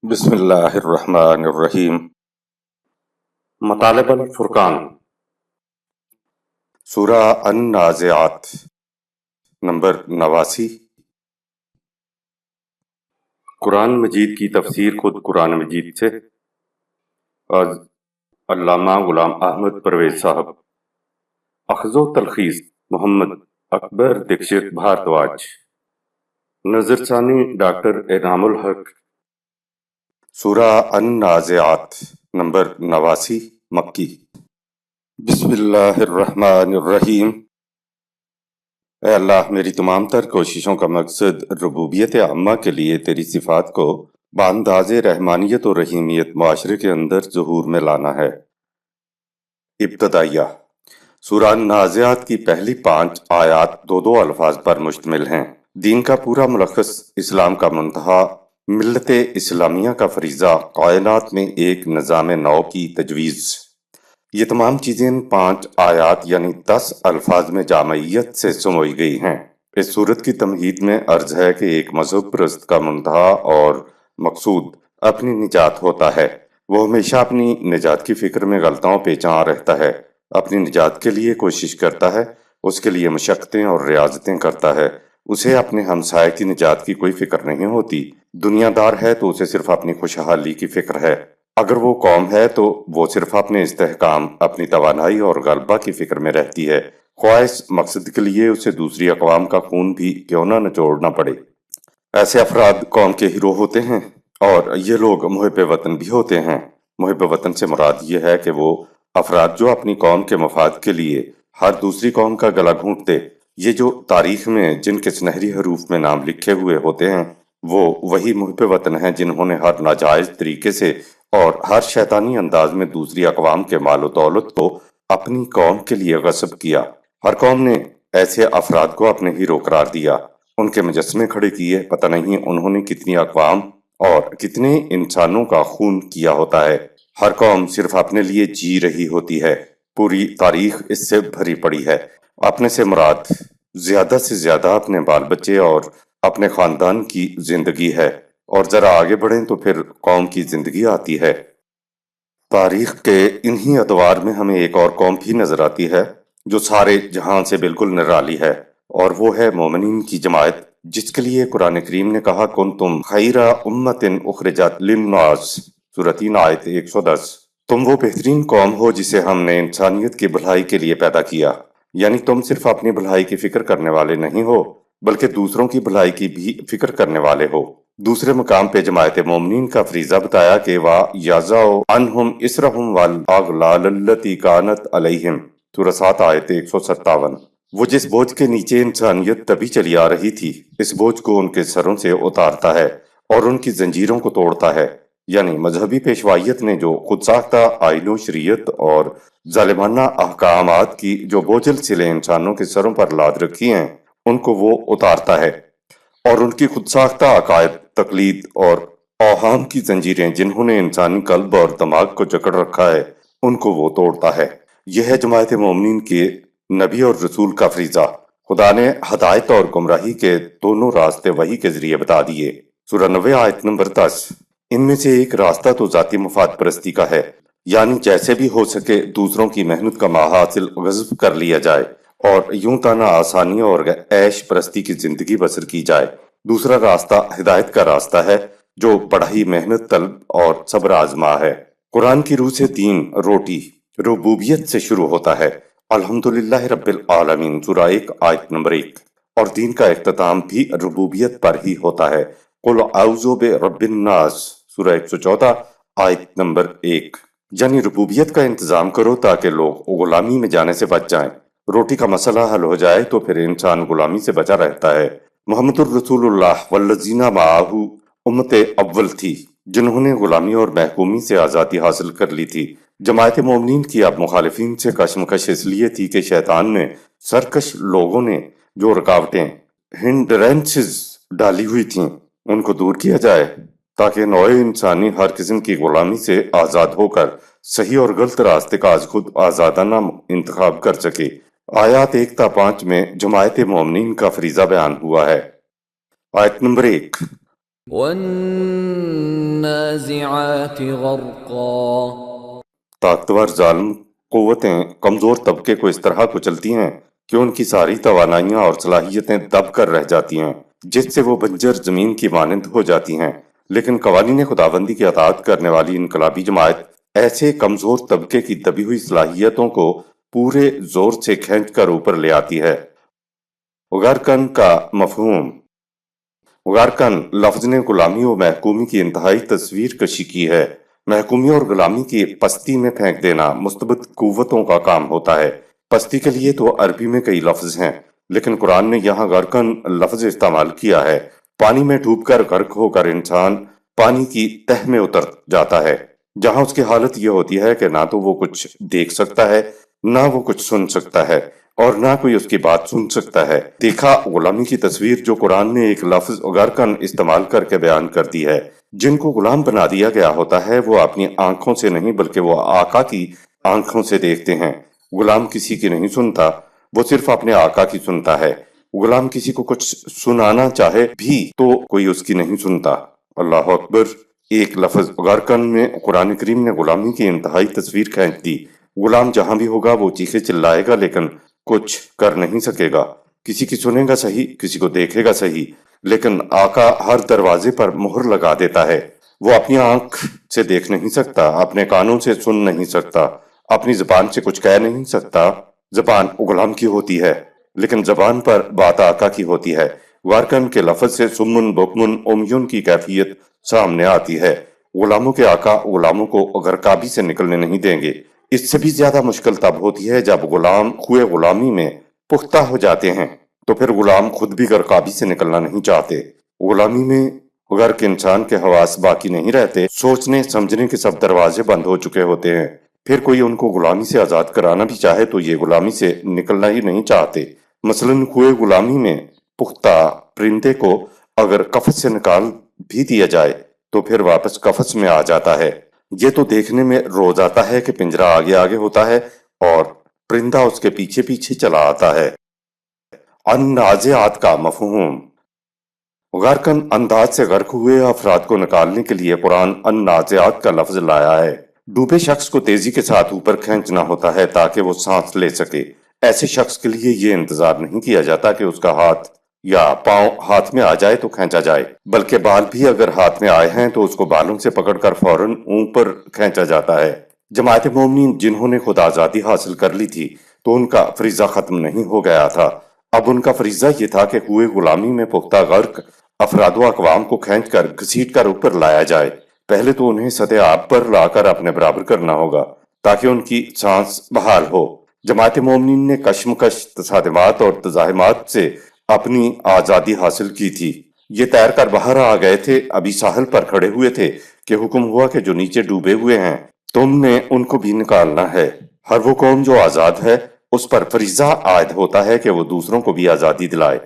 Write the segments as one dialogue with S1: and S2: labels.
S1: بسم اللہ الرحمن الرحیم۔
S2: مطالب الفرقان
S1: سورہ النازعات نمبر 89۔
S2: قرآن مجید کی تفسیر خود قرآن مجید سے از علامہ غلام احمد پرویز صاحب، اخذ و تلخیص محمد اکبر دکشت بھارتواج، نظر ثانی ڈاکٹر انعام الحق۔
S1: سورہ النازعات نمبر 89 مکی۔ بسم اللہ الرحمن الرحیم۔ اے اللہ، میری تمام تر کوششوں کا مقصد ربوبیت عامہ کے لیے تیری صفات کو بانداز رحمانیت و رحیمیت معاشرے کے اندر ظہور میں لانا ہے۔ ابتدائیہ۔ سورہ النازعات کی پہلی 5 آیات دو الفاظ پر مشتمل ہیں۔ دین کا پورا ملخص، اسلام کا منتہا، ملت اسلامیہ کا فریضہ، کائنات میں ایک نظام نو کی تجویز، یہ تمام چیزیں ان 5 آیات یعنی 10 الفاظ میں جامعیت سے سموئی گئی ہیں۔ اس صورت کی تمہید میں عرض ہے کہ ایک مذہب پرست کا منتہا اور مقصود اپنی نجات ہوتا ہے۔ وہ ہمیشہ اپنی نجات کی فکر میں غلطاؤں پیچاں رہتا ہے، اپنی نجات کے لیے کوشش کرتا ہے، اس کے لیے مشقتیں اور ریاضتیں کرتا ہے۔ اسے اپنے ہمسائے کی نجات کی کوئی فکر نہیں ہوتی۔ دنیا دار ہے تو اسے صرف اپنی خوشحالی کی فکر ہے۔ اگر وہ قوم ہے تو وہ صرف اپنے استحکام، اپنی توانائی اور غلبہ کی فکر میں رہتی ہے، خواہ اس مقصد کے لیے اسے دوسری اقوام کا خون بھی کیوں نہ نچوڑنا پڑے۔ ایسے افراد قوم کے ہیرو ہوتے ہیں اور یہ لوگ محب وطن بھی ہوتے ہیں۔ محب وطن سے مراد یہ ہے کہ وہ افراد جو اپنی قوم کے مفاد کے لیے ہر دوسری قوم کا گلا گھونٹتے، یہ جو تاریخ میں جن کے سنہری حروف میں نام لکھے ہوئے ہوتے ہیں، وہ وہی محب وطن ہیں جنہوں نے ہر ناجائز طریقے سے اور ہر شیطانی انداز میں دوسری اقوام کے مال و دولت کو اپنی قوم کے لیے غصب کیا۔ ہر قوم نے ایسے افراد کو اپنے ہیرو قرار دیا، ان کے مجسمے کھڑے کیے۔ پتہ نہیں انہوں نے کتنی اقوام اور کتنے انسانوں کا خون کیا ہوتا ہے۔ ہر قوم صرف اپنے لیے جی رہی ہوتی ہے، پوری تاریخ اس سے بھری پڑی ہے۔ اپنے سے مراد زیادہ سے زیادہ اپنے بال بچے اور اپنے خاندان کی زندگی ہے، اور ذرا آگے بڑھیں تو پھر قوم کی زندگی آتی ہے۔ تاریخ کے انہی ادوار میں ہمیں ایک اور قوم بھی نظر آتی ہے جو سارے جہان سے بالکل نرالی ہے، اور وہ ہے مومنین کی جماعت، جس کے لیے قرآن کریم نے کہا کنتم خیر امت اخرجت للناس، سورہ 3 آیت 110۔ تم وہ بہترین قوم ہو جسے ہم نے انسانیت کی بھلائی کے لیے پیدا کیا، یعنی تم صرف اپنی بھلائی کی فکر کرنے والے نہیں ہو بلکہ دوسروں کی بھلائی کی بھی فکر کرنے والے ہو۔ دوسرے مقام پہ جماعت مومنین کا فریضہ بتایا کہ وَيَضَعُ عَنْهُمْ إِصْرَهُمْ وَالْأَغْلَالَ الَّتِي كَانَتْ عَلَيْهِمْ، سورہ 7 آیت 157۔ وہ جس بوجھ کے نیچے انسانیت تبھی چلی آ رہی تھی، اس بوجھ کو ان کے سروں سے اتارتا ہے اور ان کی زنجیروں کو توڑتا ہے، یعنی مذہبی پیشوائیت نے جو خود ساختہ آئین و شریعت اور ظالمانہ احکامات کی جو بوجھل سلیں انسانوں کے سروں پر لاد رکھی ہیں، ان کو وہ اتارتا ہے، اور ان کی خود ساختہ عقائد، تقلید اور اوہام کی زنجیریں جنہوں نے انسانی قلب اور دماغ کو جکڑ رکھا ہے، ان کو وہ توڑتا ہے۔ یہ ہے جماعت مومنین کے نبی اور رسول کا فریضہ۔ خدا نے ہدایت اور گمراہی کے دونوں راستے وحی کے ذریعے بتا دیے۔ سورہ 90 آیت نمبر 10۔ ان میں سے ایک راستہ تو ذاتی مفاد پرستی کا ہے، یعنی جیسے بھی ہو سکے دوسروں کی محنت کا محاصل غصب کر لیا جائے اور یوں تانا آسانی اور عیش پرستی کی زندگی بسر کی جائے۔ دوسرا راستہ ہدایت کا راستہ ہے جو بڑا ہی محنت طلب اور صبر آزما ہے۔ قرآن کی روح سے دین، روٹی، ربوبیت سے شروع ہوتا ہے، الحمدللہ رب العالمین، سورہ 1 آیت نمبر 1، اور دین کا اختتام بھی ربوبیت پر ہی ہوتا ہے، قل اعوذ برب الناس، سورہ 114 آیت نمبر 1۔ یعنی ربوبیت کا انتظام کرو تاکہ لوگ غلامی میں جانے سے بچ جائیں۔ روٹی کا مسئلہ حل ہو جائے تو پھر انسان غلامی سے بچا رہتا ہے۔ محمد الرسول اللہ والذین معہ امت اول تھی جنہوں نے غلامی اور محکومی سے آزادی حاصل کر لی تھی۔ جماعت مومنین کی اب مخالفین سے کشمکش اس لیے تھی کہ شیطان نے، سرکش لوگوں نے جو رکاوٹیں، ہنڈرینسز ڈالی ہوئی تھیں، ان کو دور کیا جائے تاکہ نوع انسانی ہر قسم کی غلامی سے آزاد ہو کر صحیح اور غلط راستے کا از خود آزادانہ انتخاب کر سکے۔ آیات 1 تا 5 میں جماعت مومنین کا فریضہ بیان ہوا ہے۔ آیت نمبر 1۔
S3: والنازعات غرقا.
S1: طاقتور ظالم قوتیں کمزور طبقے کو اس طرح کچلتی ہیں کہ ان کی ساری توانائیاں اور صلاحیتیں دب کر رہ جاتی ہیں، جس سے وہ بنجر زمین کی مانند ہو جاتی ہیں۔ لیکن قوانین خداوندی کی اطاعت کرنے والی انقلابی جماعت ایسے کمزور طبقے کی دبی ہوئی صلاحیتوں کو پورے زور سے کھینچ کر اوپر لے آتی ہے۔ غرقن کا مفہوم۔ غرقن لفظ نے غلامی و محکومی کی انتہائی تصویر کشی کی ہے۔ محکومی اور غلامی کی پستی میں پھینک دینا مستبد قوتوں کا کام ہوتا ہے۔ پستی کے لیے تو عربی میں کئی لفظ ہیں، لیکن قرآن نے یہاں غرقن لفظ استعمال کیا ہے۔ پانی میں ڈوب کر غرق ہو کر انسان پانی کی تہ میں اتر جاتا ہے، جہاں اس کی حالت یہ ہوتی ہے کہ نہ تو وہ کچھ دیکھ سکتا ہے، نہ وہ کچھ سن سکتا ہے، اور نہ کوئی اس کی بات سن سکتا ہے۔ دیکھا غلامی کی تصویر جو قرآن نے ایک لفظ غرقن استعمال کر کے بیان کر دی ہے۔ جن کو غلام بنا دیا گیا ہوتا ہے وہ اپنی آنکھوں سے نہیں بلکہ وہ آقا کی آنکھوں سے دیکھتے ہیں۔ غلام کسی کی نہیں سنتا، وہ صرف اپنے آقا کی سنتا ہے۔ غلام کسی کو کچھ سنانا چاہے بھی تو کوئی اس کی نہیں سنتا۔ اللہ اکبر۔ ایک لفظ غرقن میں قرآن کریم نے غلامی کی انتہائی تصویر کھینچ دی۔ غلام جہاں بھی ہوگا وہ چیخے چلائے گا لیکن کچھ کر نہیں سکے گا۔ کسی کی سنے گا صحیح، کسی کو دیکھے گا صحیح، لیکن آقا ہر دروازے پر مہر لگا دیتا ہے۔ وہ اپنی آنکھ سے دیکھ نہیں سکتا، اپنے کانوں سے سن نہیں سکتا، اپنی زبان سے کچھ کہہ نہیں سکتا۔ زبان غلام کی ہوتی ہے لیکن زبان پر بات آقا کی ہوتی ہے۔ غرقن کے لفظ سے سمن بکمن امیون کی کیفیت سامنے آتی ہے۔ غلاموں کے آقا غلاموں کو غرقابی سے نکلنے نہیں دیں گے۔ اس سے بھی زیادہ مشکل تب ہوتی ہے جب غلام خوئے غلامی میں پختہ ہو جاتے ہیں، تو پھر غلام خود بھی غرقابی سے نکلنا نہیں چاہتے۔ غلامی میں غرق انسان کے حواس باقی نہیں رہتے، سوچنے سمجھنے کے سب دروازے بند ہو چکے ہوتے ہیں۔ پھر کوئی ان کو غلامی سے آزاد کرانا بھی چاہے تو یہ غلامی سے نکلنا ہی نہیں چاہتے۔ مثلاً خوئے غلامی میں پختہ پرندے کو اگر قفس سے نکال بھی دیا جائے تو پھر واپس قفس میں آ جاتا ہے۔ یہ تو دیکھنے میں روز آتا ہے کہ پنجرہ آگے آگے ہوتا ہے اور پرندہ اس کے پیچھے پیچھے چلا آتا ہے۔ النازعات کا مفہوم۔ غرقن انداز سے غرق ہوئے افراد کو نکالنے کے لیے قرآن النازعات کا لفظ لایا ہے۔ ڈوبے شخص کو تیزی کے ساتھ اوپر کھینچنا ہوتا ہے تاکہ وہ سانس لے سکے۔ ایسے شخص کے لیے یہ انتظار نہیں کیا جاتا کہ اس کا ہاتھ یا پاؤں ہاتھ میں آ جائے تو کھینچا جائے، بلکہ بال بھی اگر ہاتھ میں آئے ہیں تو اس کو بالوں سے پکڑ کر فوراً اوپر کھینچا جاتا ہے۔ جماعت مومنین جنہوں نے خود آزادی حاصل کر لی تھی تو ان کا فریضہ ختم نہیں ہو گیا تھا۔ اب ان کا فریضہ یہ تھا کہ ہوئے غلامی میں پختہ غرق افراد و اقوام کو کھینچ کر گھسیٹ کر اوپر لایا جائے۔ پہلے تو انہیں سطح آب پر لا کر اپنے برابر کرنا ہوگا تاکہ ان کی سانس بحال ہو۔ جماعت مومنین نے کشمکش، تصادمات اور تزاحمات سے اپنی آزادی حاصل کی تھی۔ یہ تیر کر باہر آ گئے تھے، ابھی ساحل پر کھڑے ہوئے تھے کہ حکم ہوا کہ جو نیچے ڈوبے ہوئے ہیں تم نے ان کو بھی نکالنا ہے۔ ہر وہ قوم جو آزاد ہے اس پر فریضہ عائد ہوتا ہے کہ وہ دوسروں کو بھی آزادی دلائے۔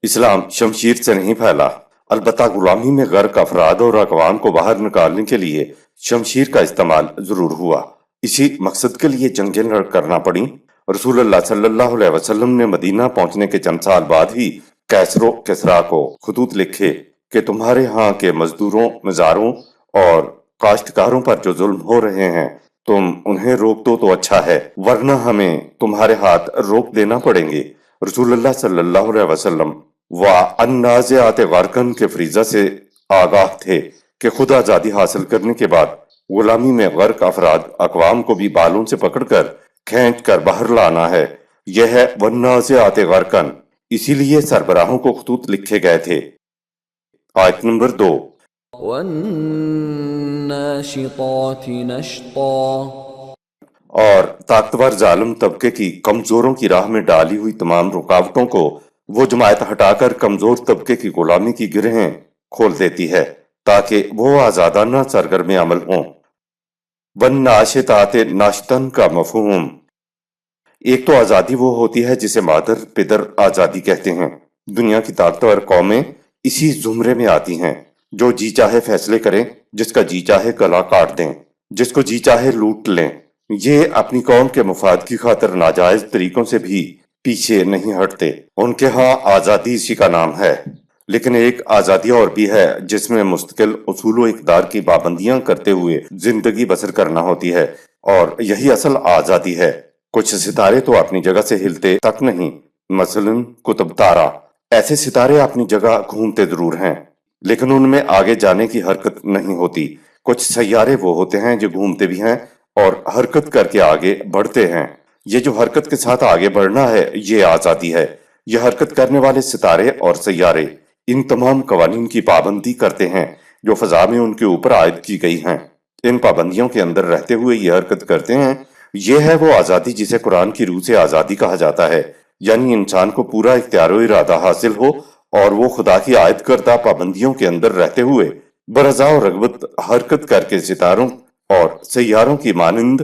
S1: اسلام شمشیر سے نہیں پھیلا، البتہ غلامی میں غرق افراد اور اقوام کو باہر نکالنے کے لیے شمشیر کا استعمال ضرور ہوا۔ اسی مقصد کے لیے جنگیں کرنا پڑیں۔ رسول اللہ صلی اللہ علیہ وسلم نے مدینہ پہنچنے کے چند سال بعد ہی کیسر و کسریٰ کو خطوط لکھے کہ تمہارے ہاں کے مزدوروں، مزاروں اور کاشتکاروں پر جو ظلم ہو رہے ہیں تم انہیں روک دو تو اچھا ہے، ورنہ ہمیں تمہارے ہاتھ روک دینا پڑیں گے۔ رسول اللہ صلی اللہ علیہ وسلم النازعات غرقن کے فریضہ سے آگاہ تھے کہ خود آزادی حاصل کرنے کے بعد غلامی میں غرق افراد اقوام کو بھی بالوں سے پکڑ کر کھینچ کر باہر لانا ہے۔ یہ ہے والنازعات غرقن، اسی لیے سربراہوں کو خطوط لکھے گئے تھے۔ آیت نمبر 2۔
S3: والناشطات نشطا.
S1: اور طاقتور ظالم طبقے کی کمزوروں کی راہ میں ڈالی ہوئی تمام رکاوٹوں کو وہ جماعت ہٹا کر کمزور طبقے کی غلامی کی گرہیں کھول دیتی ہے تاکہ وہ آزادانہ سرگرم عمل ہوں۔ والناشطات ناشطن کا مفہوم۔ ایک تو آزادی وہ ہوتی ہے جسے مادر پدر آزادی کہتے ہیں۔ دنیا کی طاقتور قومیں اسی زمرے میں آتی ہیں، جو جی چاہے فیصلے کریں، جس کا جی چاہے گلا کاٹ دیں، جس کو جی چاہے لوٹ لیں۔ یہ اپنی قوم کے مفاد کی خاطر ناجائز طریقوں سے بھی پیچھے نہیں ہٹتے۔ ان کے ہاں آزادی اسی کا نام ہے۔ لیکن ایک آزادی اور بھی ہے جس میں مستقل اصول و اقدار کی پابندیاں کرتے ہوئے زندگی بسر کرنا ہوتی ہے، اور یہی اصل آزادی ہے۔ کچھ ستارے تو اپنی جگہ سے ہلتے تک نہیں، مثلا قطب تارہ۔ ایسے ستارے اپنی جگہ گھومتے ضرور ہیں لیکن ان میں آگے جانے کی حرکت نہیں ہوتی۔ کچھ سیارے وہ ہوتے ہیں جو گھومتے بھی ہیں اور حرکت کر کے آگے بڑھتے ہیں۔ یہ جو حرکت کے ساتھ آگے بڑھنا ہے یہ آزادی ہے۔ یہ حرکت کرنے والے ستارے اور سیارے ان تمام قوانین کی پابندی کرتے ہیں جو فضا میں ان کے اوپر عائد کی گئی ہیں۔ ان پابندیوں کے اندر رہتے ہوئے یہ حرکت کرتے ہیں۔ یہ ہے وہ آزادی جسے قرآن کی روح سے آزادی کہا جاتا ہے، یعنی انسان کو پورا اختیار و ارادہ حاصل ہو اور وہ خدا کی عائد کردہ پابندیوں کے اندر رہتے ہوئے برضا و رغبت حرکت کر کے ستاروں اور سیاروں کی مانند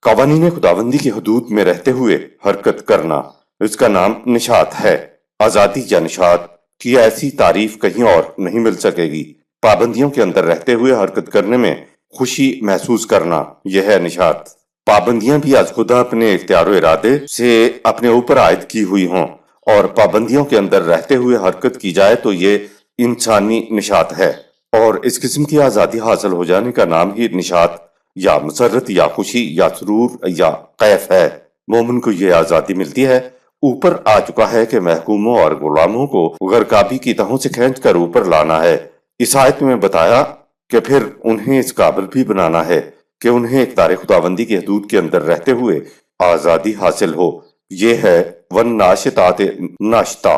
S1: قوانین خداوندی کی حدود میں رہتے ہوئے حرکت کرنا۔ اس کا نام نشاط ہے۔ آزادی یا نشاط کی ایسی تعریف کہیں اور نہیں مل سکے گی۔ پابندیوں کے اندر رہتے ہوئے حرکت کرنے میں خوشی محسوس کرنا، یہ ہے نشاط۔ پابندیاں بھی از خدا اپنے اختیار و ارادے سے اپنے اوپر عائد کی ہوئی ہوں اور پابندیوں کے اندر رہتے ہوئے حرکت کی جائے تو یہ انسانی نشاط ہے، اور اس قسم کی آزادی حاصل ہو جانے کا نام ہی نشاط یا مسرت یا خوشی یا سرور یا کیف ہے۔ مومن کو یہ آزادی ملتی ہے۔ اوپر آ چکا ہے کہ محکوموں اور غلاموں کو غرقابی کی تہوں سے کھینچ کر اوپر لانا ہے۔ اس آیت میں بتایا کہ پھر انہیں اس قابل بھی بنانا ہے کہ انہیں اقدار خداوندی کی حدود کے اندر رہتے ہوئے آزادی حاصل ہو۔ یہ ہے والناشطات ناشطہ۔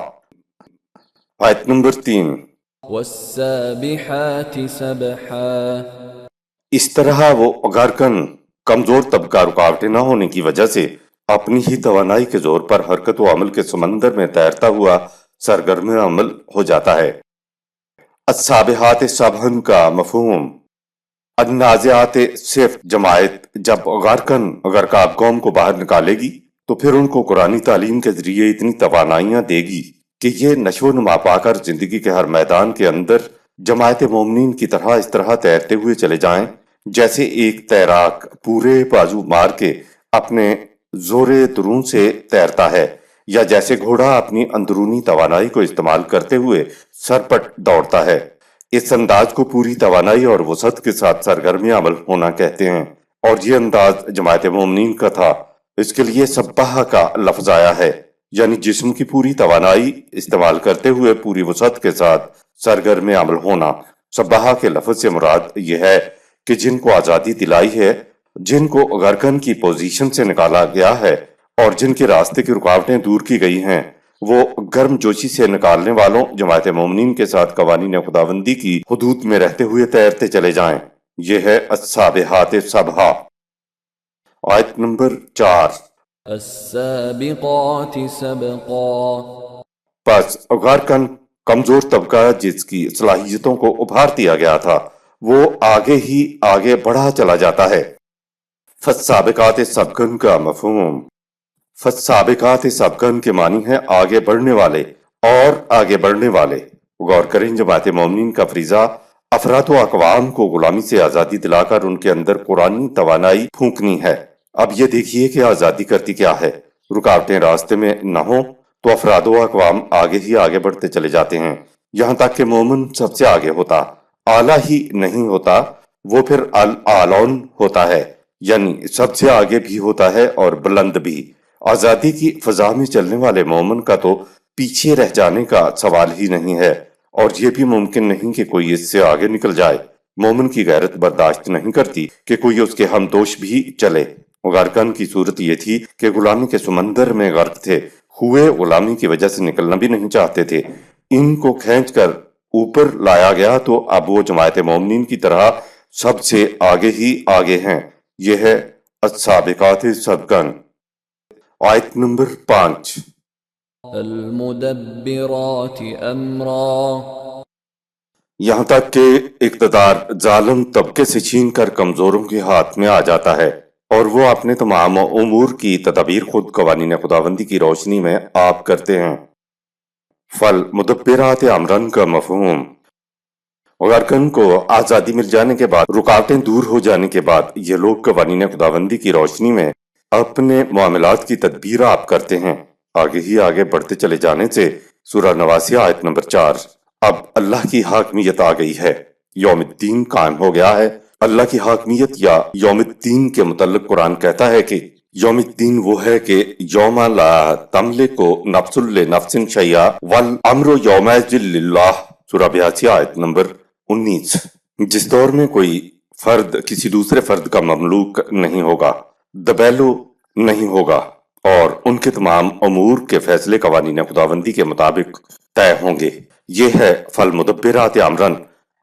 S1: آیت نمبر 3۔
S3: والسابحات سبحا،
S1: اس طرح وہ غرقن کمزور طبقہ رکاوٹیں نہ ہونے کی وجہ سے اپنی ہی توانائی کے زور پر حرکت و عمل کے سمندر میں تیرتا ہوا سرگرم عمل ہو جاتا ہے۔ السابحات سبحن کا مفہوم النازعات صرف جماعت جب غرقن غرقاب قوم کو باہر نکالے گی تو پھر ان کو قرآنی تعلیم کے ذریعے اتنی توانائیاں دے گی کہ یہ نشو و نما پا کر زندگی کے ہر میدان کے اندر جماعت مومنین کی طرح اس طرح تیرتے ہوئے چلے جائیں جیسے ایک تیراک پورے بازو مار کے اپنے زور درون سے تیرتا ہے، یا جیسے گھوڑا اپنی اندرونی توانائی کو استعمال کرتے ہوئے سرپٹ دوڑتا ہے۔ اس انداز کو پوری توانائی اور وسعت کے ساتھ سرگرم عمل ہونا کہتے ہیں، اور یہ انداز جماعت مومنین کا تھا۔ اس کے لیے سبحہ کا لفظ آیا ہے، یعنی جسم کی پوری توانائی استعمال کرتے ہوئے پوری وسعت کے ساتھ سرگرم عمل ہونا۔ سبحہ کے لفظ سے مراد یہ ہے کہ جن کو آزادی دلائی ہے، جن کو غرقن کی پوزیشن سے نکالا گیا ہے اور جن کے راستے کی رکاوٹیں دور کی گئی ہیں، وہ گرم جوشی سے نکالنے والوں جماعت مومنین کے ساتھ قوانین خداوندی کی حدود میں رہتے ہوئے تیرتے چلے جائیں۔ یہ ہے السابحات سبحا۔ آیت نمبر 4۔
S3: السابقات سبقا،
S1: پس غرقن کمزور طبقہ جس کی صلاحیتوں کو ابھار دیا گیا تھا وہ آگے ہی آگے بڑھا چلا جاتا ہے۔ فالسابقات سبقن کا مفہوم فالسابقات سبقن کے معنی ہے آگے بڑھنے والے اور آگے بڑھنے والے۔ غور کریں، جماعت مومنین کا فریضہ افراد و اقوام کو غلامی سے آزادی دلا کر ان کے اندر قرآنی توانائی پھونکنی ہے۔ اب یہ دیکھیے کہ آزادی کرتی کیا ہے۔ رکاوٹیں راستے میں نہ ہوں تو افراد و اقوام آگے ہی آگے بڑھتے چلے جاتے ہیں، یہاں تک کہ مومن سب سے آگے ہوتا، اعلیٰ ہی نہیں ہوتا، وہ پھر الاعلون ہوتا ہے، یعنی سب سے آگے بھی ہوتا ہے اور بلند بھی۔ آزادی کی فضا میں چلنے والے مومن کا تو پیچھے رہ جانے کا سوال ہی نہیں ہے، اور یہ بھی ممکن نہیں کہ کوئی اس سے آگے نکل جائے۔ مومن کی غیرت برداشت نہیں کرتی کہ کوئی اس کے ہمدوش بھی چلے۔ غرقن کی صورت یہ تھی کہ غلامی کے سمندر میں غرق تھے، ہوئے غلامی کی وجہ سے نکلنا بھی نہیں چاہتے تھے۔ ان کو کھینچ کر اوپر لایا گیا تو اب وہ جماعت مومنین کی طرح سب سے آگے ہی آگے ہیں۔ یہ ہے السابقات سبقن۔ آیت نمبر 5۔
S3: المدبرات امرا،
S1: یہاں تک کہ اقتدار ظالم طبقے سے چھین کر کمزوروں کے ہاتھ میں آ جاتا ہے اور وہ اپنے تمام امور کی تدابیر خود قوانین خداوندی کی روشنی میں آپ کرتے ہیں۔ فالمدبرات امرن کا مفہوم غرقن کو آزادی مل جانے کے بعد، رکاوٹیں دور ہو جانے کے بعد، یہ لوگ قوانین خداوندی کی روشنی میں اپنے معاملات کی تدبیر آپ کرتے ہیں۔ آگے ہی آگے بڑھتے چلے جانے سے سورہ نواسیہ آیت نمبر 4۔ اب اللہ کی حاکمیت آ گئی ہے، یوم الدین قائم ہو گیا ہے۔ اللہ کی حاکمیت یا یوم الدین کے متعلق قرآن کہتا ہے کہ یوم الدین وہ ہے کہ یوم لا تملک نفس لنفس شیئا والامر یومئذ للہ، سورہ 82 آیت نمبر 19۔ جس دور میں کوئی فرد کسی دوسرے فرد کا مملوک نہیں ہوگا، دبیلو نہیں ہوگا، اور ان کے تمام امور کے فیصلے قوانین خداوندی کے مطابق طے ہوں گے۔ یہ ہے فالمدبرات امرن۔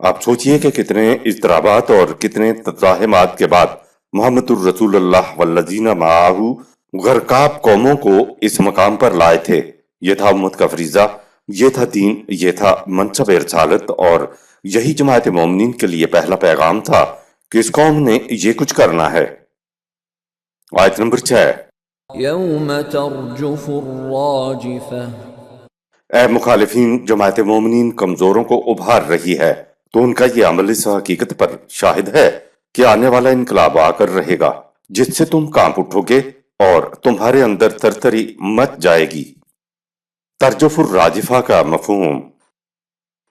S1: آپ سوچئے کہ کتنے اضطرابات اور کتنے تزاحمات کے بعد محمد الرسول اللہ والذین معہ غرقاب قوموں کو اس مقام پر لائے تھے۔ یہ تھا امت کا فریضہ، یہ تھا دین، یہ تھا منصب رسالت، اور یہی جماعت مومنین کے لیے پہلا پیغام تھا کہ اس قوم نے یہ کچھ کرنا ہے۔ آیت نمبر 6۔
S3: يوم ترجف الراجفة
S1: اے مخالفین، جماعت مومنین کمزوروں کو ابھار رہی ہے، تو ان کا یہ عمل اس حقیقت پر شاہد ہے کہ آنے والا انقلاب آ کر رہے گا جس سے تم کانپ اٹھو گے اور تمہارے اندر ترتری مچ جائے گی۔ ترجف الراجفہ کا مفہوم۔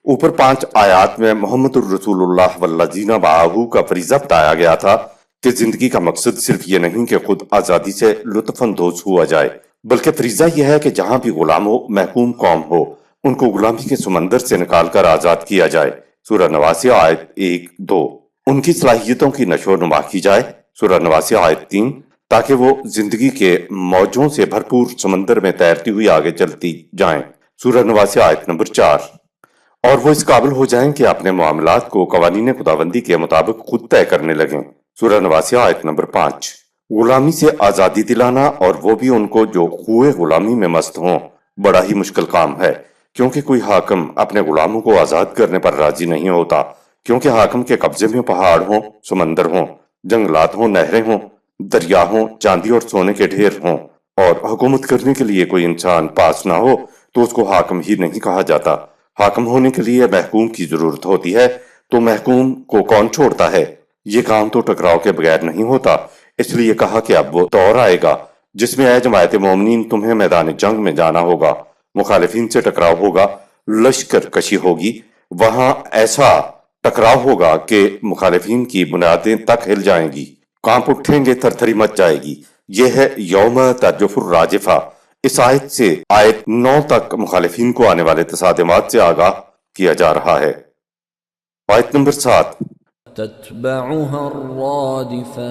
S1: اوپر 5 آیات میں محمد الرسول اللہ والذین معہ کا فریضہ بتایا گیا تھا کہ زندگی کا مقصد صرف یہ نہیں کہ خود آزادی سے لطف اندوز ہوا جائے، بلکہ فریضہ یہ ہے کہ جہاں بھی غلام ہو، محکوم قوم ہو، ان کو غلامی کے سمندر سے نکال کر آزاد کیا جائے، سورہ 89 آیت 1-2۔ ان کی صلاحیتوں کی نشو و نما کی جائے، سورہ 89 آیت 3، تاکہ وہ زندگی کے موجوں سے بھرپور سمندر میں تیرتی ہوئی آگے چلتی جائیں، سورہ 89 آیت نمبر 4۔ اور وہ اس قابل ہو جائیں کہ اپنے معاملات کو قوانین خداوندی کے مطابق خود طے کرنے لگیں، سورہ 89 آیت نمبر 5۔ غلامی سے آزادی دلانا، اور وہ بھی ان کو جو خوئے غلامی میں مست ہوں، بڑا ہی مشکل کام ہے، کیونکہ کوئی حاکم اپنے غلاموں کو آزاد کرنے پر راضی نہیں ہوتا، کیونکہ حاکم کے قبضے میں پہاڑ ہوں، سمندر ہوں، جنگلات ہوں، نہریں ہوں، دریا ہوں، چاندی اور سونے کے ڈھیر ہوں، اور حکومت کرنے کے لیے کوئی انسان پاس نہ ہو تو اس کو حاکم ہی نہیں کہا جاتا۔ حاکم ہونے کے لیے محکوم کی ضرورت ہوتی ہے، تو محکوم کو کون چھوڑتا ہے؟ یہ کام تو ٹکراؤ کے بغیر نہیں ہوتا، اس لیے کہا کہ اب وہ دور آئے گا جس میں اے جماعت مومنین تمہیں میدان جنگ میں جانا ہوگا، مخالفین سے ٹکراؤ ہوگا، لشکر کشی ہوگی، وہاں ایسا ٹکراؤ ہوگا کہ مخالفین کی بنیادیں تک ہل جائیں گی، کانپ اٹھیں گے، تھرتھری مچ جائے گی۔ یہ ہے یوم ترجف الراجفہ۔ اس آیت سے آیت 9 تک مخالفین کو آنے والے تصادمات سے آگاہ کیا جا رہا ہے۔ آیت نمبر 7۔
S3: تتبعها الرادفة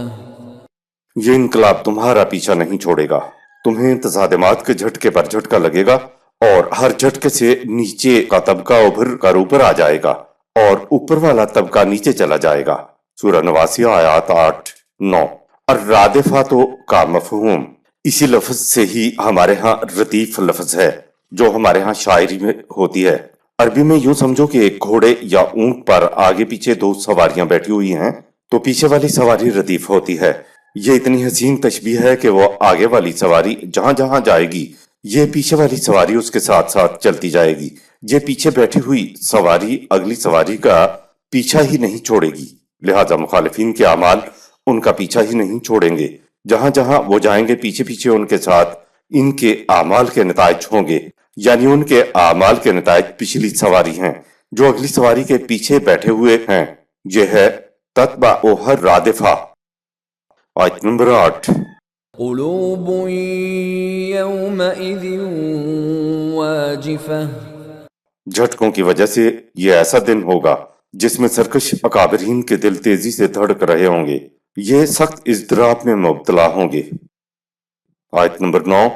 S1: یہ انقلاب تمہارا پیچھا نہیں چھوڑے گا، تمہیں تصادمات کے جھٹکے پر جھٹکا لگے گا، اور ہر جھٹکے سے نیچے کا طبقہ ابھر کر اوپر آ جائے گا، اور اوپر والا طبقہ نیچے چلا جائے گا، سورہ 89 آیات 8-9۔ الرادفہ تو کا مفہوم اسی لفظ سے ہی ہمارے ہاں ردیف لفظ ہے، جو ہمارے ہاں شاعری میں ہوتی ہے۔ عربی میں یوں سمجھو کہ ایک گھوڑے یا اونٹ پر آگے پیچھے 2 سواریاں بیٹھی ہوئی ہیں، تو پیچھے والی سواری ردیف ہوتی ہے۔ یہ اتنی حسین تشبیہ ہے کہ وہ آگے والی سواری جہاں جہاں جائے گی، یہ پیچھے والی سواری اس کے ساتھ ساتھ چلتی جائے گی۔ یہ پیچھے بیٹھی ہوئی سواری اگلی سواری کا پیچھا ہی نہیں چھوڑے گی، لہذا مخالفین کے اعمال ان کا پیچھا ہی نہیں چھوڑیں گے، جہاں جہاں وہ جائیں گے پیچھے پیچھے ان کے ساتھ ان کے اعمال کے نتائج ہوں گے، یعنی ان کے اعمال کے نتائج پچھلی سواری ہیں جو اگلی سواری کے پیچھے بیٹھے ہوئے ہیں۔ یہ ہے تتبعها الرادفہ۔ آیت نمبر 8۔
S3: قلوب يومئذ واجفة
S1: جھٹکوں کی وجہ سے یہ ایسا دن ہوگا جس میں سرکش اکابرین کے دل تیزی سے دھڑک رہے ہوں گے، یہ سخت اضطراب میں مبتلا ہوں گے۔ آیت نمبر 9۔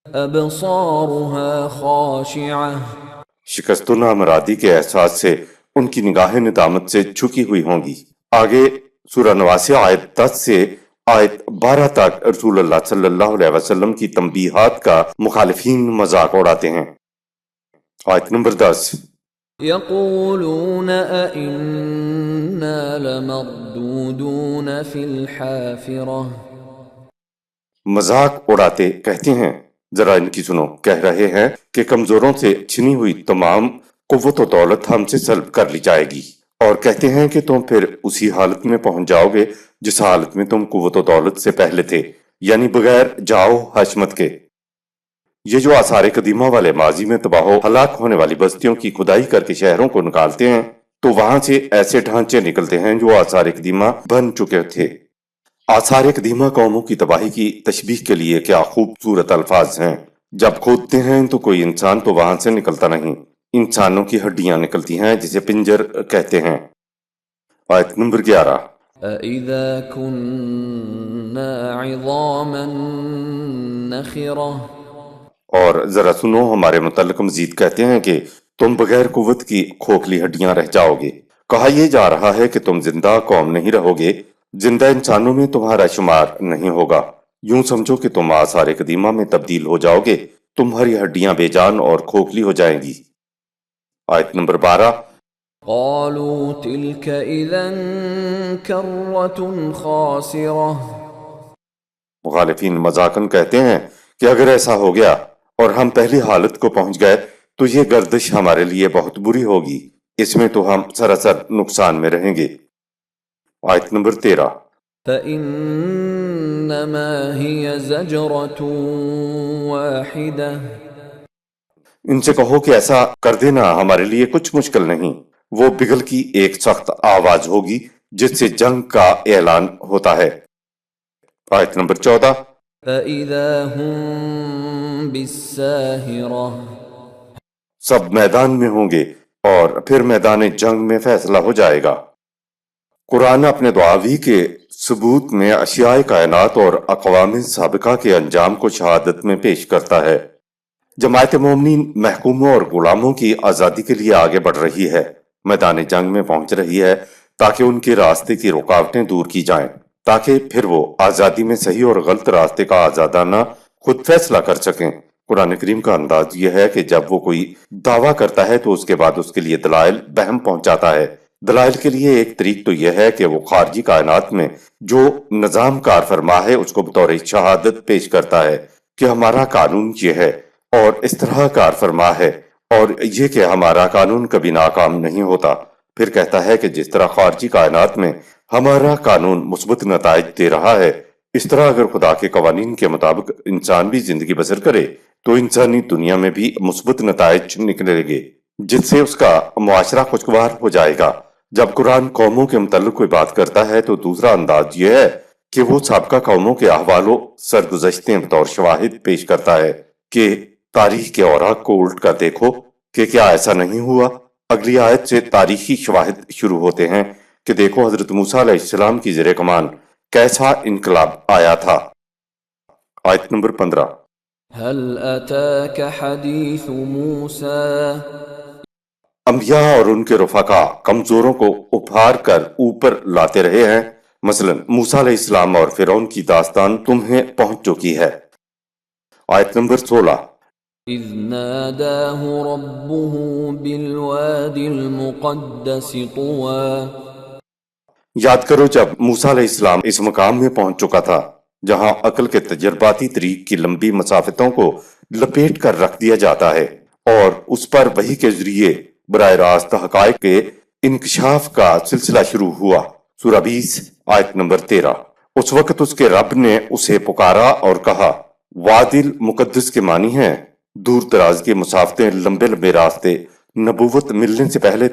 S3: أبصارها خاشعة
S1: شکست و نامرادی کے احساس سے ان کی نگاہیں ندامت سے جھکی ہوئی ہوں گی۔ آگے سورہ 89 آیت 10 سے آیت 12 تک رسول اللہ صلی اللہ علیہ وسلم کی تنبیہات کا مخالفین مذاق اڑاتے ہیں۔ آیت نمبر 10۔
S3: يقولون أئنا لمردودون في الحافرة
S1: مذاق اڑاتے کہتے ہیں، ذرا ان کی سنو، کہہ رہے ہیں کہ کمزوروں سے چھنی ہوئی تمام قوت و دولت ہم سے سلب کر لی جائے گی، اور کہتے ہیں کہ تم پھر اسی حالت میں پہنچ جاؤ گے جس حالت میں تم قوت و دولت سے پہلے تھے، یعنی بغیر جاؤ حشمت کے۔ یہ جو آثار قدیمہ والے ماضی میں تباہ و ہلاک ہونے والی بستیوں کی کھدائی کر کے شہروں کو نکالتے ہیں تو وہاں سے ایسے ڈھانچے نکلتے ہیں جو آثار قدیمہ بن چکے تھے۔ آثار قدیمہ قوموں کی تباہی کی تشبیہ کے لیے کیا خوبصورت الفاظ ہیں۔ جب کھودتے ہیں تو کوئی انسان تو وہاں سے نکلتا نہیں، انسانوں کی ہڈیاں نکلتی ہیں جسے پنجر کہتے ہیں۔ آیت نمبر 11۔
S3: أَإِذَا كُنَّا عِظَامًا نَخِرَةً
S1: اور ذرا سنو، ہمارے متعلق مزید کہتے ہیں کہ تم بغیر قوت کی کھوکھلی ہڈیاں رہ جاؤ گے۔ کہا یہ جا رہا ہے کہ تم زندہ قوم نہیں رہو گے، زندہ انسانوں میں تمہارا شمار نہیں ہوگا۔ یوں سمجھو کہ تم آثار قدیمہ میں تبدیل ہو جاؤ گے، تمہاری ہڈیاں بے جان اور کھوکھلی ہو جائیں گی۔ آیت نمبر 12۔
S3: قالوا تلك إذا كرة خاسرة
S1: مخالفین مذاقن کہتے ہیں کہ اگر ایسا ہو گیا اور ہم پہلی حالت کو پہنچ گئے تو یہ گردش ہمارے لیے بہت بری ہوگی، اس میں تو ہم سراسر نقصان میں رہیں گے۔ آیت نمبر 13۔
S3: فإنما هي زجرة واحدة
S1: ان سے کہو کہ ایسا کر دینا ہمارے لیے کچھ مشکل نہیں، وہ بگل کی ایک سخت آواز ہوگی جس سے جنگ کا اعلان ہوتا ہے۔ آیت نمبر 14۔
S3: فإذا هم بالساهرة
S1: سب میدان میں ہوں گے اور پھر میدان جنگ میں فیصلہ ہو جائے گا۔ قرآن اپنے دعاوی کے ثبوت میں اشیاء کائنات اور اقوام سابقہ کے انجام کو شہادت میں پیش کرتا ہے۔ جماعت مومنین محکوموں اور غلاموں کی آزادی کے لیے آگے بڑھ رہی ہے، میدان جنگ میں پہنچ رہی ہے تاکہ ان کے راستے کی رکاوٹیں دور کی جائیں، تاکہ پھر وہ آزادی میں صحیح اور غلط راستے کا آزادانہ خود فیصلہ کر سکیں۔ قرآن کریم کا انداز یہ ہے کہ جب وہ کوئی دعویٰ کرتا ہے تو اس کے بعد اس کے لیے دلائل بہم پہنچاتا ہے۔ دلائل کے لیے ایک طریق تو یہ ہے کہ وہ خارجی کائنات میں جو نظام کار فرما ہے اس کو بطور شہادت پیش کرتا ہے کہ ہمارا قانون یہ ہے اور اس طرح کار فرما ہے، اور یہ کہ ہمارا قانون کبھی ناکام نہیں ہوتا۔ پھر کہتا ہے کہ جس طرح خارجی کائنات میں ہمارا قانون مثبت نتائج دے رہا ہے، اس طرح اگر خدا کے قوانین کے مطابق انسان بھی زندگی بسر کرے تو انسانی دنیا میں بھی مثبت نتائج نکلیں گے، جس سے اس کا معاشرہ خوشگوار ہو جائے گا۔ جب قرآن قوموں کے متعلق کوئی بات کرتا ہے تو دوسرا انداز یہ ہے کہ وہ سابقہ قوموں کے احوال و سرگزشتیں بطور شواہد پیش کرتا ہے کہ تاریخ کے اوراق کو الٹ کر دیکھو کہ کیا ایسا نہیں ہوا۔ اگلی آیت سے تاریخی شواہد شروع ہوتے ہیں کہ دیکھو حضرت موسیٰ علیہ السلام کی زیر کمان کیسا انقلاب آیا تھا۔ آیت نمبر 15۔
S3: هل أتاك حديث موسى
S1: انبیاء اور ان کے رفقا کمزوروں کو ابھار کر اوپر لاتے رہے ہیں، مثلا موسیٰ علیہ السلام اور فرعون کی داستان تمہیں پہنچ چکی ہے۔ آیت نمبر 16۔
S3: إذ ناداه ربه بالواد المقدس طوى
S1: یاد کرو جب موسیٰ علیہ السلام اس مقام میں پہنچ چکا تھا جہاں عقل کے تجرباتی طریق کی لمبی مسافتوں کو لپیٹ کر رکھ دیا جاتا ہے اور اس پر وحی کے ذریعے براہ راست حقائق کے انکشاف کا سلسلہ شروع ہوا۔ سورہ 20 آیت نمبر 13۔ اس وقت اس کے رب نے اسے پکارا اور کہا، وادی المقدس کے معنی ہیں دور دراز کی مسافتیں، لمبے لمبے راستے۔ نبوت ملنے سے پہلے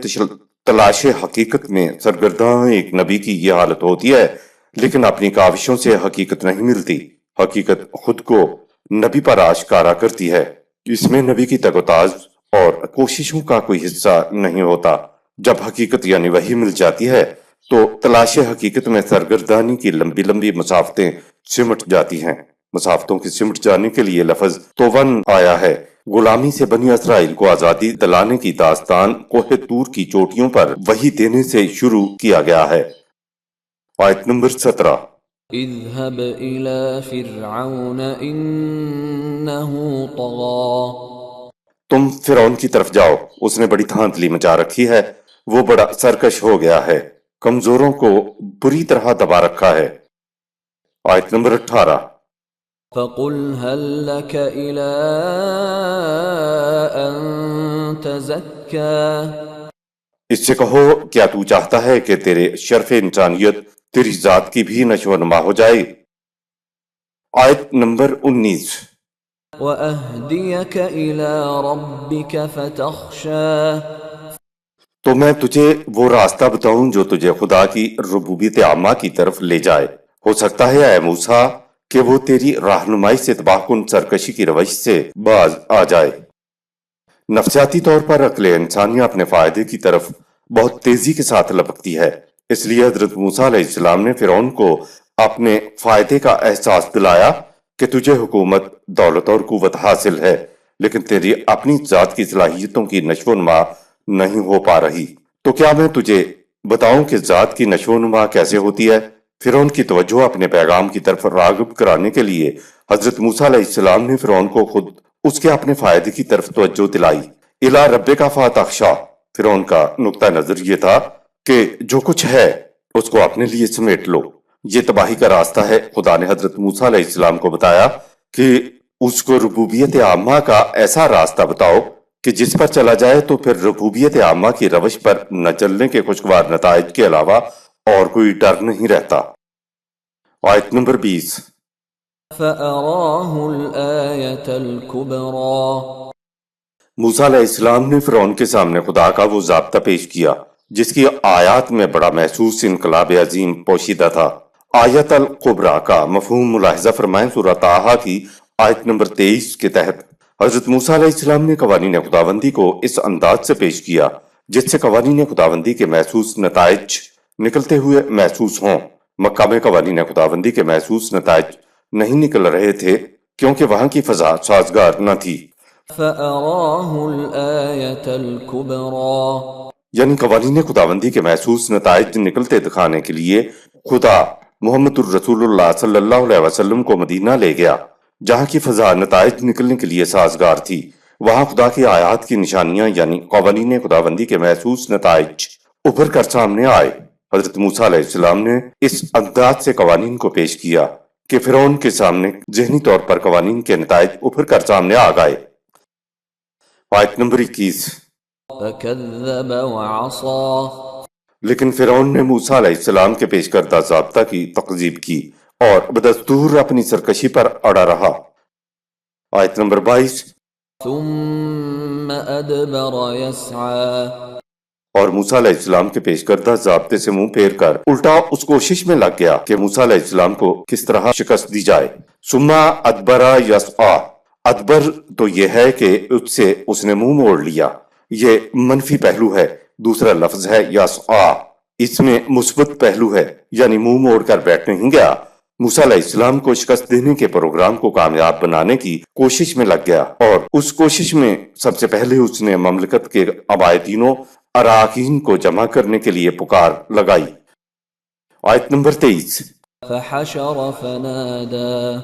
S1: تلاش حقیقت میں سرگرداں ایک نبی کی یہ حالت ہوتی ہے، لیکن اپنی کاوشوں سے حقیقت نہیں ملتی۔ حقیقت خود کو نبی پر آشکارا کرتی ہے، اس میں نبی کی تگ و تاز اور کوششوں کا کوئی حصہ نہیں ہوتا۔ جب حقیقت یعنی وحی مل جاتی ہے تو تلاش حقیقت میں سرگردانی کی لمبی لمبی مسافتیں سمٹ جاتی ہیں۔ مسافتوں کی سمٹ جانے کے لیے لفظ توون آیا ہے۔ غلامی سے بنی اسرائیل کو آزادی دلانے کی داستان کوہ طور کی چوٹیوں پر وحی دینے سے شروع کیا گیا ہے۔ آیت نمبر 17۔
S3: اذهب إلى فرعون إنه طغى
S1: تم فرعون کی طرف جاؤ، اس نے بڑی دھاندلی مچا رکھی ہے، وہ بڑا سرکش ہو گیا ہے، کمزوروں کو بری طرح دبا رکھا ہے۔ آیت نمبر 18۔
S3: فقل هل لك إلى أن تزكى
S1: اس سے کہو کیا تو چاہتا ہے کہ تیرے شرف انسانیت تیری ذات کی بھی نشو و نما ہو جائے۔ آیت نمبر 19۔
S3: وأهديك إلى ربك فتخشى
S1: تو میں تجھے وہ راستہ بتاؤں جو تجھے خدا کی ربوبیت عامہ کی طرف لے جائے۔ ہو سکتا ہے اے موسیٰ کہ وہ تیری رہنمائی سے تباہ کن سرکشی کی روش سے باز آ جائے۔ نفسیاتی طور پر عقل انسانیہ اپنے فائدے کی طرف بہت تیزی کے ساتھ لپکتی ہے، اس لیے حضرت موسیٰ علیہ السلام نے فرعون کو اپنے فائدے کا احساس دلایا کہ تجھے حکومت، دولت اور قوت حاصل ہے، لیکن تیری اپنی ذات کی صلاحیتوں کی نشو و نما نہیں ہو پا رہی۔ تو کیا میں تجھے بتاؤں کہ ذات کی نشو و نما کیسے ہوتی ہے؟ فرعون کی توجہ اپنے پیغام کی طرف راغب کرانے کے لیے حضرت موسیٰ علیہ السلام نے فرعون کو خود اس کے اپنے فائدے کی طرف توجہ دلائی۔ اِلیٰ ربک فتخشیٰ، فرعون کا نقطہ نظر یہ تھا کہ جو کچھ ہے اس کو اپنے لیے سمیٹ لو۔ یہ تباہی کا راستہ ہے۔ خدا نے حضرت موسیٰ علیہ السلام کو بتایا کہ اس کو ربوبیت عامہ کا ایسا راستہ بتاؤ کہ جس پر چلا جائے تو پھر ربوبیت عامہ کی روش پر نہ چلنے کے خوشگوار نتائج کے علاوہ اور کوئی ڈر نہیں رہتا۔ آیت نمبر 20۔
S3: فأراه الآية الكبرى
S1: موسیٰ علیہ السلام نے فرعون کے سامنے خدا کا وہ ضابطہ پیش کیا جس کی آیات میں بڑا محسوس انقلاب عظیم پوشیدہ تھا۔ آیت الکبریٰ کا مفہوم ملاحظہ فرمائیں سورہ طٰہٰ کی آیت نمبر 23 کے تحت۔ حضرت موسیٰ علیہ السلام نے قوانین خداوندی کو اس انداز سے پیش کیا جس سے قوانین خداوندی کے محسوس نتائج نکلتے ہوئے محسوس ہوں۔ مکہ میں قوانین خداوندی کے محسوس نتائج نہیں نکل رہے تھے کیونکہ وہاں کی فضا سازگار نہ تھی۔
S3: فأراه الآية الكبرى
S1: یعنی قوانین خداوندی کے محسوس نتائج نکلتے دکھانے کے لیے خدا محمد الرسول اللہ صلی اللہ علیہ وسلم کو مدینہ لے گیا جہاں کی فضا نتائج نکلنے کے لیے سازگار تھی۔ وہاں خدا کی آیات کی نشانیاں یعنی قوانین خداوندی کے محسوس نتائج ابھر کر سامنے آئے۔ حضرت موسیٰ علیہ السلام نے اس انداز سے قوانین کو پیش کیا کہ فرعون کے سامنے ذہنی طور پر قوانین کے نتائج ابھر کر سامنے آ گئے۔ آیت نمبر 21۔
S3: فكذب وعصى
S1: لیکن فرعون نے موسیٰ علیہ السلام کے پیش کردہ ضابطہ کی تکذیب کی اور بدستور اپنی سرکشی پر اڑا رہا۔ آیت نمبر 22۔
S3: ثم أدبر يسعى
S1: اور موسیٰ علیہ السلام کے پیش کردہ ضابطے سے منہ پھیر کر الٹا اس کوشش میں لگ گیا کہ موسیٰ علیہ السلام کو کس طرح شکست دی جائے۔ ثم ادبر یسعی، ادبر تو یہ ہے کہ اس سے اس نے منہ موڑ لیا، یہ منفی پہلو ہے۔ دوسرا لفظ ہے یسعی، اس میں مثبت پہلو ہے، یعنی منہ موڑ کر بیٹھ نہیں گیا، موسیٰ علیہ السلام کو شکست دینے کے پروگرام کو کامیاب بنانے کی کوشش میں لگ گیا، اور اس کوشش میں سب سے پہلے اس نے مملکت کے عبائدینوں اراکین کو جمع کرنے کے لیے پکار لگائی۔ آیت نمبر 23۔
S3: فحشر فنادى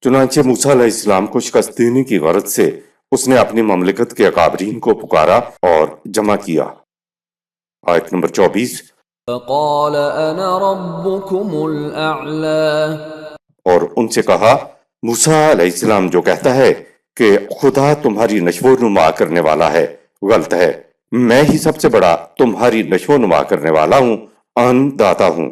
S1: چنانچہ موسیٰ علیہ السلام کو شکست دینے کی غرض سے اس نے اپنی مملکت کے اکابرین کو پکارا اور جمع کیا۔ آیت نمبر 24۔
S3: فقال انا ربكم الاعلى
S1: اور ان سے کہا، موسیٰ علیہ السلام جو کہتا ہے کہ خدا تمہاری نشو و نما کرنے والا ہے غلط ہے، میں ہی سب سے بڑا تمہاری نشو و نما کرنے والا ہوں، ان داتا ہوں۔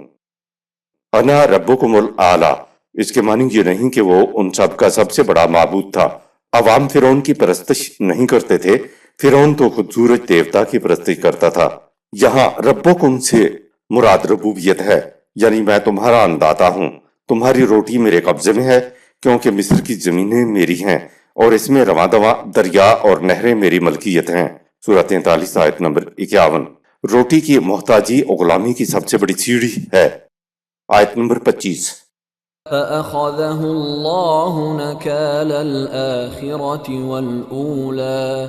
S1: انا ربکم الاعلی، اس کے معنی یہ نہیں کہ وہ ان سب کا سب سے بڑا معبود تھا۔ عوام فرعون کی پرستش نہیں کرتے تھے، فرعون تو خود سورج دیوتا کی پرستش کرتا تھا۔ یہاں ربکم سے مراد ربوبیت ہے، یعنی میں تمہارا انداتا ہوں، تمہاری روٹی میرے قبضے میں ہے، کیونکہ مصر کی زمینیں میری ہیں اور اس میں رواں دواں دریا اور نہریں میری ملکیت ہیں۔ سورہ 43 آیت نمبر 51۔ روٹی کی محتاجی غلامی کی سب سے بڑی سیڑھی ہے۔ آیت نمبر 25۔
S3: فأخذه الله نكال الآخرة والأولى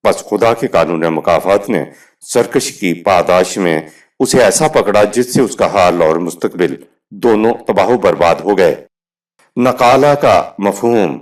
S1: بس خدا کے قانون مکافات نے سرکش کی پاداش میں اسے ایسا پکڑا جس سے اس کا حال اور مستقبل دونوں تباہ و برباد ہو گئے۔ نقالہ کا مفہوم،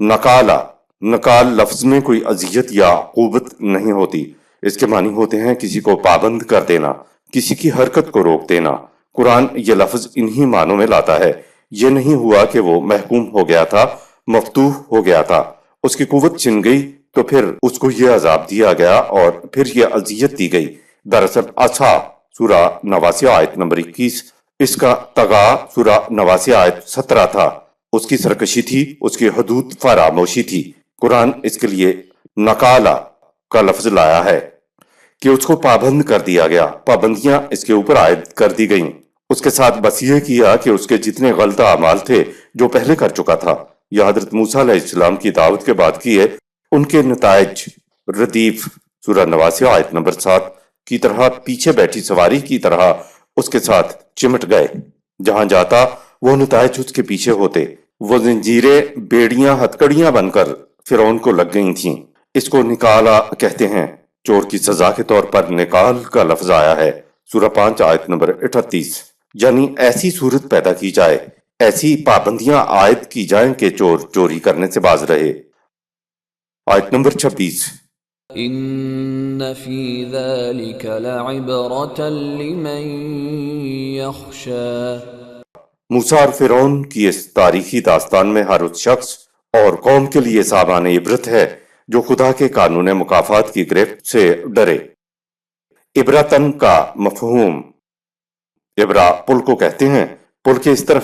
S1: نقال لفظ میں کوئی اذیت یا عقوبت نہیں ہوتی، اس کے معنی ہوتے ہیں کسی کو پابند کر دینا، کسی کی حرکت کو روک دینا۔ قرآن یہ لفظ انہی معنوں میں لاتا ہے۔ یہ نہیں ہوا کہ وہ محکوم ہو گیا تھا، مفتوح ہو گیا تھا، اس کی قوت چھن گئی تو پھر اس کو یہ عذاب دیا گیا اور پھر یہ اذیت دی گئی۔ دراصل عصا سورہ 89 آیت نمبر 21، اس کا طغا سورہ 89 آیت 17 تھا۔ اس کی سرکشی تھی، اس کی حدود فراموشی تھی۔ قرآن اس کے لیے نکالا کا لفظ لایا ہے کہ اس کو پابند کر دیا گیا، پابندیاں اس کے اوپر عائد کر دی گئیں۔ اس کے ساتھ بس یہ کیا کہ اس کے جتنے غلط اعمال تھے جو پہلے کر چکا تھا یا حضرت موسیٰ علیہ السلام کی دعوت کے بعد کیے، ان کے نتائج ردیف سورہ نواسی آیت نمبر 7 کی طرح پیچھے بیٹھی سواری کی طرح اس کے ساتھ چمٹ گئے۔ جہاں جاتا وہ نتائج اس کے پیچھے ہوتے۔ وہ زنجیریں، بیڑیاں، ہتکڑیاں بن کر فرعون کو لگ گئی تھیں۔ اس کو نکالا کہتے ہیں۔ چور کی سزا کے طور پر نکال کا لفظ آیا ہے، سورہ 5 آیت نمبر 38۔ یعنی ایسی صورت پیدا کی جائے، ایسی پابندیاں عائد کی جائیں کہ چور چوری کرنے سے باز رہے۔ آیت نمبر 26۔
S3: ان فی ذلک لعبرۃ لمن یخشی۔
S1: موسیٰ اور فرعون کی اس تاریخی داستان میں ہر اس شخص اور قوم کے لیے سامان عبرت ہے جو خدا کے قانون مکافات کی گرفت سے ڈرے۔ عبرتن کا مفہوم، عبرہ پل کو کہتے ہیں۔ پل کے اس طرف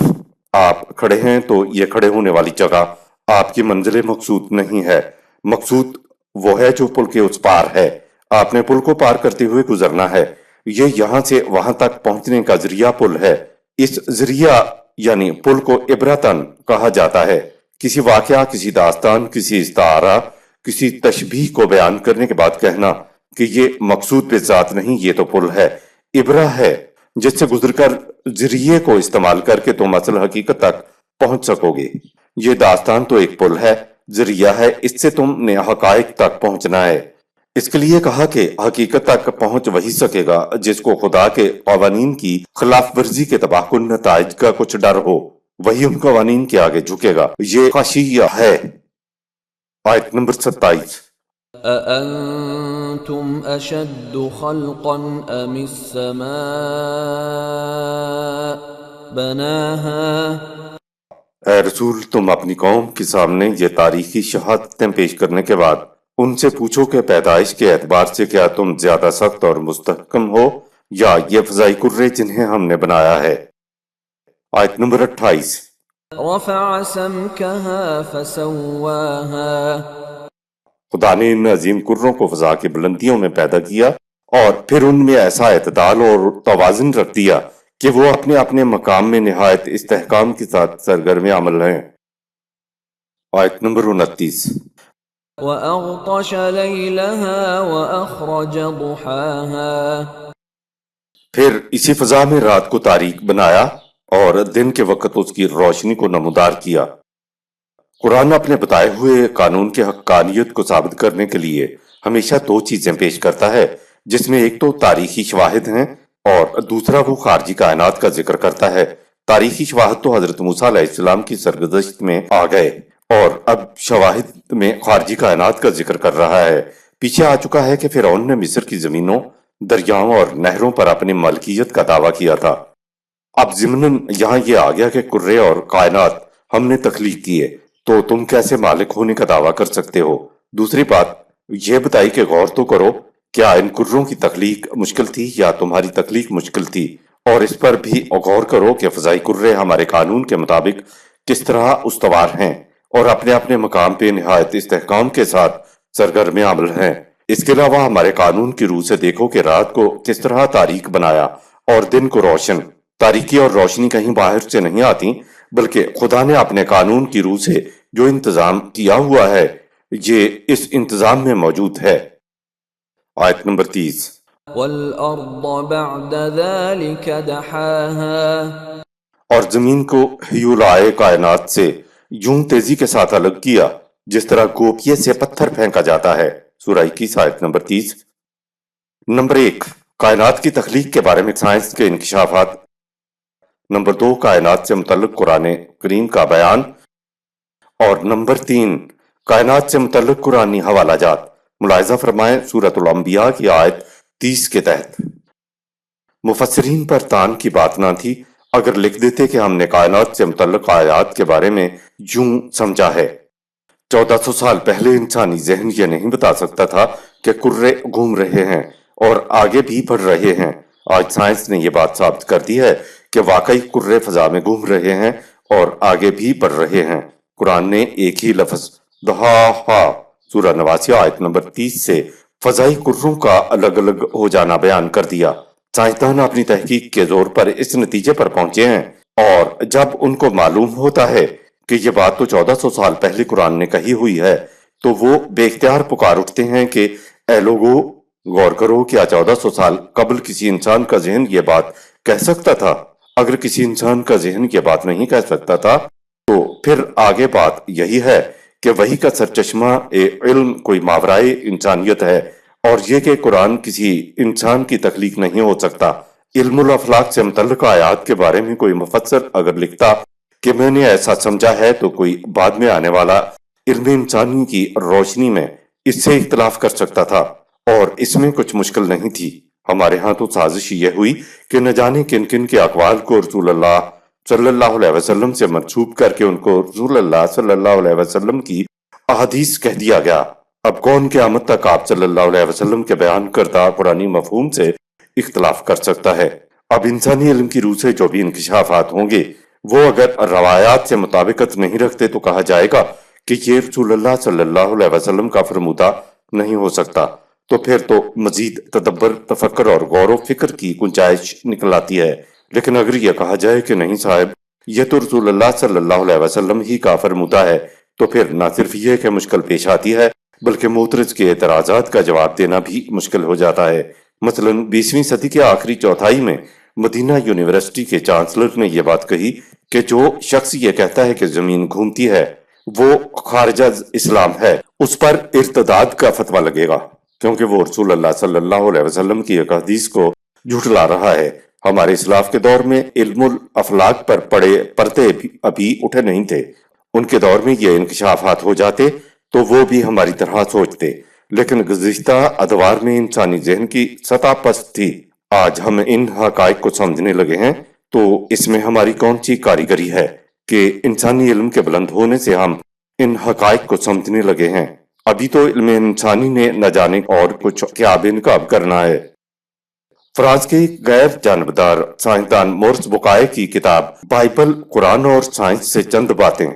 S1: آپ کھڑے ہیں تو یہ کھڑے ہونے والی جگہ آپ کی منزل مقصود نہیں ہے، مقصود وہ ہے جو پل کے اس پار ہے۔ آپ نے پل کو پار کرتے ہوئے گزرنا ہے۔ یہ یہاں سے وہاں تک پہنچنے کا ذریعہ پل ہے۔ اس ذریعہ یعنی پل کو عبرتن کہا جاتا ہے۔ کسی واقعہ، کسی داستان، کسی استعارہ، کسی تشبیہ کو بیان کرنے کے بعد کہنا کہ یہ مقصود پہ ذات نہیں، یہ تو پل ہے، عبرہ ہے جس سے گزر کر ذریعے کو استعمال کر کے تم اصل حقیقت تک پہنچ سکو گے۔ یہ داستان تو ایک پل ہے، ذریعہ ہے، اس سے تم نے حقائق تک پہنچنا ہے۔ اس کے لیے کہا کہ حقیقت تک پہنچ وہی سکے گا جس کو خدا کے قوانین کی خلاف ورزی کے تباہ کن نتائج کا کچھ ڈر ہو، وہی ان قوانین کے آگے جھکے گا۔ یہ خشیہ ہے۔ آیت نمبر 27۔
S3: أأنتم أشد خلقا أم السماء بناها۔
S1: اے رسول، تم اپنی قوم کے سامنے یہ تاریخی شہادتیں پیش کرنے کے بعد ان سے پوچھو کہ پیدائش کے اعتبار سے کیا تم زیادہ سخت اور مستحکم ہو یا یہ فضائی کرے جنہیں ہم نے بنایا ہے۔ آیت نمبر 28۔
S3: رفع سمكها فسواها۔
S1: خدا نے ان عظیم کروں کو فضا کی بلندیوں میں پیدا کیا اور پھر ان میں ایسا اعتدال اور توازن رکھ دیا کہ وہ اپنے اپنے مقام میں نہایت استحکام کے ساتھ سرگرم عمل ہیں۔ آیت نمبر 29۔
S3: وأغطش ليلها وأخرج ضحاها۔
S1: پھر اسی فضا میں رات کو تاریک بنایا اور دن کے وقت اس کی روشنی کو نمودار کیا۔ قرآن اپنے بتائے ہوئے قانون کے حقانیت کو ثابت کرنے کے لیے ہمیشہ دو چیزیں پیش کرتا ہے، جس میں ایک تو تاریخی شواہد ہیں اور دوسرا وہ خارجی کائنات کا ذکر کرتا ہے۔ تاریخی شواہد تو حضرت موسیٰ علیہ السلام کی سرگزشت میں آ گئے اور اب شواہد میں خارجی کائنات کا ذکر کر رہا ہے۔ پیچھے آ چکا ہے کہ فرعون نے مصر کی زمینوں، دریاؤں اور نہروں پر اپنی ملکیت کا دعویٰ کیا تھا۔ اب ضمناً یہاں یہ آ گیا کہ کرے اور کائنات ہم نے تخلیق کیے، تو تم کیسے مالک ہونے کا دعویٰ کر سکتے ہو؟ دوسری بات یہ بتائی کہ غور تو کرو، کیا ان کروں کی تخلیق مشکل تھی یا تمہاری تخلیق مشکل تھی؟ اور اس پر بھی غور کرو کہ فضائی کرے ہمارے قانون کے مطابق کس طرح استوار ہیں اور اپنے اپنے مقام پہ نہایت استحکام کے ساتھ سرگرم عمل ہیں۔ اس کے علاوہ ہمارے قانون کی روح سے دیکھو کہ رات کو کس طرح تاریک بنایا اور دن کو روشن۔ تاریکی اور روشنی کہیں باہر سے نہیں آتی، بلکہ خدا نے اپنے قانون کی روح سے جو انتظام کیا ہوا ہے یہ اس انتظام میں موجود ہے۔ آیت نمبر 30۔
S3: والأرض بعد ذلك دحاها۔
S1: اور زمین کو ہیولائے کائنات سے یوں تیزی کے ساتھ الگ کیا جس طرح گوپیے سے پتھر پھینکا جاتا ہے۔ سورہ 21 آیت نمبر 30۔ نمبر 1، کائنات کی تخلیق کے بارے میں سائنس کے انکشافات۔ نمبر 2، کائنات سے متعلق قرآن کریم کا بیان۔ اور نمبر 3، کائنات سے متعلق قرآنی حوالہ جات۔ ملاحظہ فرمائیں سورۃ الانبیاء کی آیت 30 کے تحت۔ مفسرین پر تان کی بات نہ تھی اگر لکھ دیتے کہ ہم نے کائنات سے متعلق آیات کے بارے میں یوں سمجھا ہے۔ 1400 سال پہلے انسانی ذہن یہ نہیں بتا سکتا تھا کہ کرے گھوم رہے ہیں اور آگے بھی بڑھ رہے ہیں۔ آج سائنس نے یہ بات ثابت کر دی ہے کہ واقعی کرے فضا میں گھوم رہے ہیں اور آگے بھی بڑھ رہے ہیں۔ قرآن نے ایک ہی لفظ دہا سورہ نواسی آیت نمبر 30 سے فضائی کروں کا الگ الگ ہو جانا بیان کر دیا۔ سائنسدان اپنی تحقیق کے زور پر اس نتیجے پر پہنچے ہیں، اور جب ان کو معلوم ہوتا ہے کہ یہ بات تو 1400 سال پہلے قرآن نے کہی ہوئی ہے، تو وہ بے اختیار پکار اٹھتے ہیں کہ اے لوگو، غور کرو، کیا 1400 سال قبل کسی انسان کا ذہن یہ بات کہہ سکتا تھا؟ اگر کسی انسان کا ذہن یہ بات نہیں کہہ سکتا تھا تو پھر آگے بات یہی ہے کہ وحی کا سرچشمہ علم کوئی ماورائے انسانیت ہے، اور یہ کہ قرآن کسی انسان کی تخلیق نہیں ہو سکتا۔ علم الافلاق سے متعلق آیات کے بارے میں کوئی مفسر اگر لکھتا کہ میں نے ایسا سمجھا ہے، تو کوئی بعد میں آنے والا علم انسانی کی روشنی میں اس سے اختلاف کر سکتا تھا، اور اس میں کچھ مشکل نہیں تھی۔ ہمارے ہاں تو سازش یہ ہوئی کہ نہ جانے کن کن کے اقوال کو رسول اللہ صلی اللہ علیہ وسلم سے منسوب کر کے ان کو رسول اللہ صلی اللہ علیہ وسلم کی احادیث کہہ دیا گیا۔ اب کون قیامت تک آپ صلی اللہ علیہ وسلم کے بیان کردہ قرآنی مفہوم سے اختلاف کر سکتا ہے؟ اب انسانی علم کی روح سے جو بھی انکشافات ہوں گے، وہ اگر روایات سے مطابقت نہیں رکھتے تو کہا جائے گا کہ یہ رسول اللہ صلی اللہ علیہ وسلم کا فرمودہ نہیں ہو سکتا، تو پھر تو مزید تدبر، تفکر اور غور و فکر کی گنجائش نکل آتی ہے۔ لیکن اگر یہ کہا جائے کہ نہیں صاحب، یہ تو رسول اللہ صلی اللہ علیہ وسلم ہی کا فرمودہ ہے، تو پھر نہ صرف یہ کہ مشکل پیش آتی ہے، بلکہ معترض کے اعتراضات کا جواب دینا بھی مشکل ہو جاتا ہے۔ مثلا 20ویں صدی کے آخری چوتھائی میں مدینہ یونیورسٹی کے چانسلر نے یہ بات کہی کہ جو شخص یہ کہتا ہے کہ زمین گھومتی ہے وہ خارج از اسلام ہے، اس پر ارتداد کا فتویٰ لگے گا، کیونکہ وہ رسول اللہ صلی اللہ علیہ وسلم کی ایک حدیث کو جھٹلا رہا ہے۔ ہمارے اسلاف کے دور میں علم الافلاق پر پڑے پردے ابھی اٹھے نہیں تھے۔ ان کے دور میں یہ انکشافات ہو جاتے تو وہ بھی ہماری طرح سوچتے، لیکن گزشتہ ادوار میں انسانی ذہن کی سطح پست تھی۔ آج ہم ان حقائق کو سمجھنے لگے ہیں تو اس میں ہماری کون سی کاریگری ہے کہ انسانی علم کے بلند ہونے سے ہم ان حقائق کو سمجھنے لگے ہیں؟ ابھی تو علم انسانی نے نہ جانے اور کچھ کیا بے نقاب کرنا ہے۔ فرانس کے غیر جانبدار سائنسدان مورس بوکائے کی کتاب بائبل، قرآن اور سائنس سے چند باتیں۔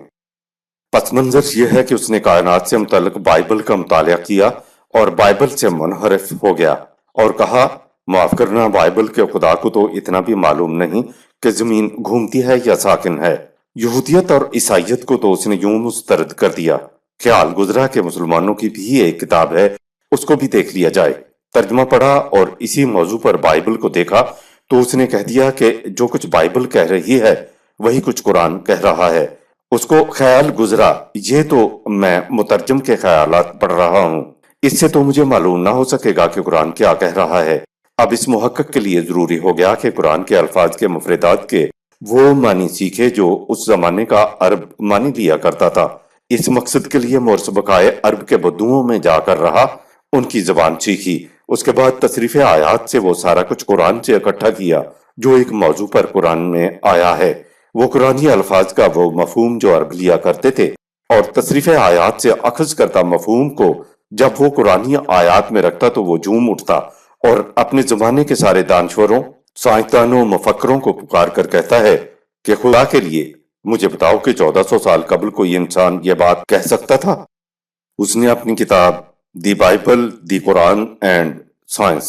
S1: پس منظر یہ ہے کہ اس نے کائنات سے متعلق بائبل کا مطالعہ کیا اور بائبل سے منحرف ہو گیا اور کہا، معاف کرنا، بائبل کے خدا کو تو اتنا بھی معلوم نہیں کہ زمین گھومتی ہے یا ساکن ہے۔ یہودیت اور عیسائیت کو تو اس نے یوں مسترد کر دیا۔ خیال گزرا کہ مسلمانوں کی بھی ایک کتاب ہے، اس کو بھی دیکھ لیا جائے۔ ترجمہ پڑھا اور اسی موضوع پر بائبل کو دیکھا تو اس نے کہہ دیا کہ جو کچھ بائبل کہہ رہی ہے وہی کچھ قرآن کہہ رہا ہے۔ اس کو خیال گزرا، یہ تو میں مترجم کے خیالات پڑھ رہا ہوں، اس سے تو مجھے معلوم نہ ہو سکے گا کہ قرآن کیا کہہ رہا ہے۔ اب اس محقق کے لیے ضروری ہو گیا کہ قرآن کے الفاظ کے مفردات کے وہ معنی سیکھے جو اس زمانے کا عرب معنی لیا کرتا تھا۔ اس مقصد کے لیے مورس بقائے عرب کے بدوؤں میں جا کر رہا، ان کی زبان سیکھی۔ اس کے بعد تصریف آیات سے وہ سارا کچھ قرآن سے اکٹھا کیا جو ایک موضوع پر قرآن میں آیا ہے۔ وہ قرآنی الفاظ کا وہ مفہوم جو عرب لیا کرتے تھے اور تصریف آیات سے اخذ کرتا مفہوم کو جب وہ قرآنی آیات میں رکھتا تو وہ جھوم اٹھتا اور اپنے زمانے کے سارے دانشوروں، سائنسدانوں، مفکروں کو پکار کر کہتا ہے کہ خدا کے لیے مجھے بتاؤ کہ 1400 سال قبل کوئی انسان یہ بات کہہ سکتا تھا؟ اس نے اپنی کتاب the Bible, the Quran and science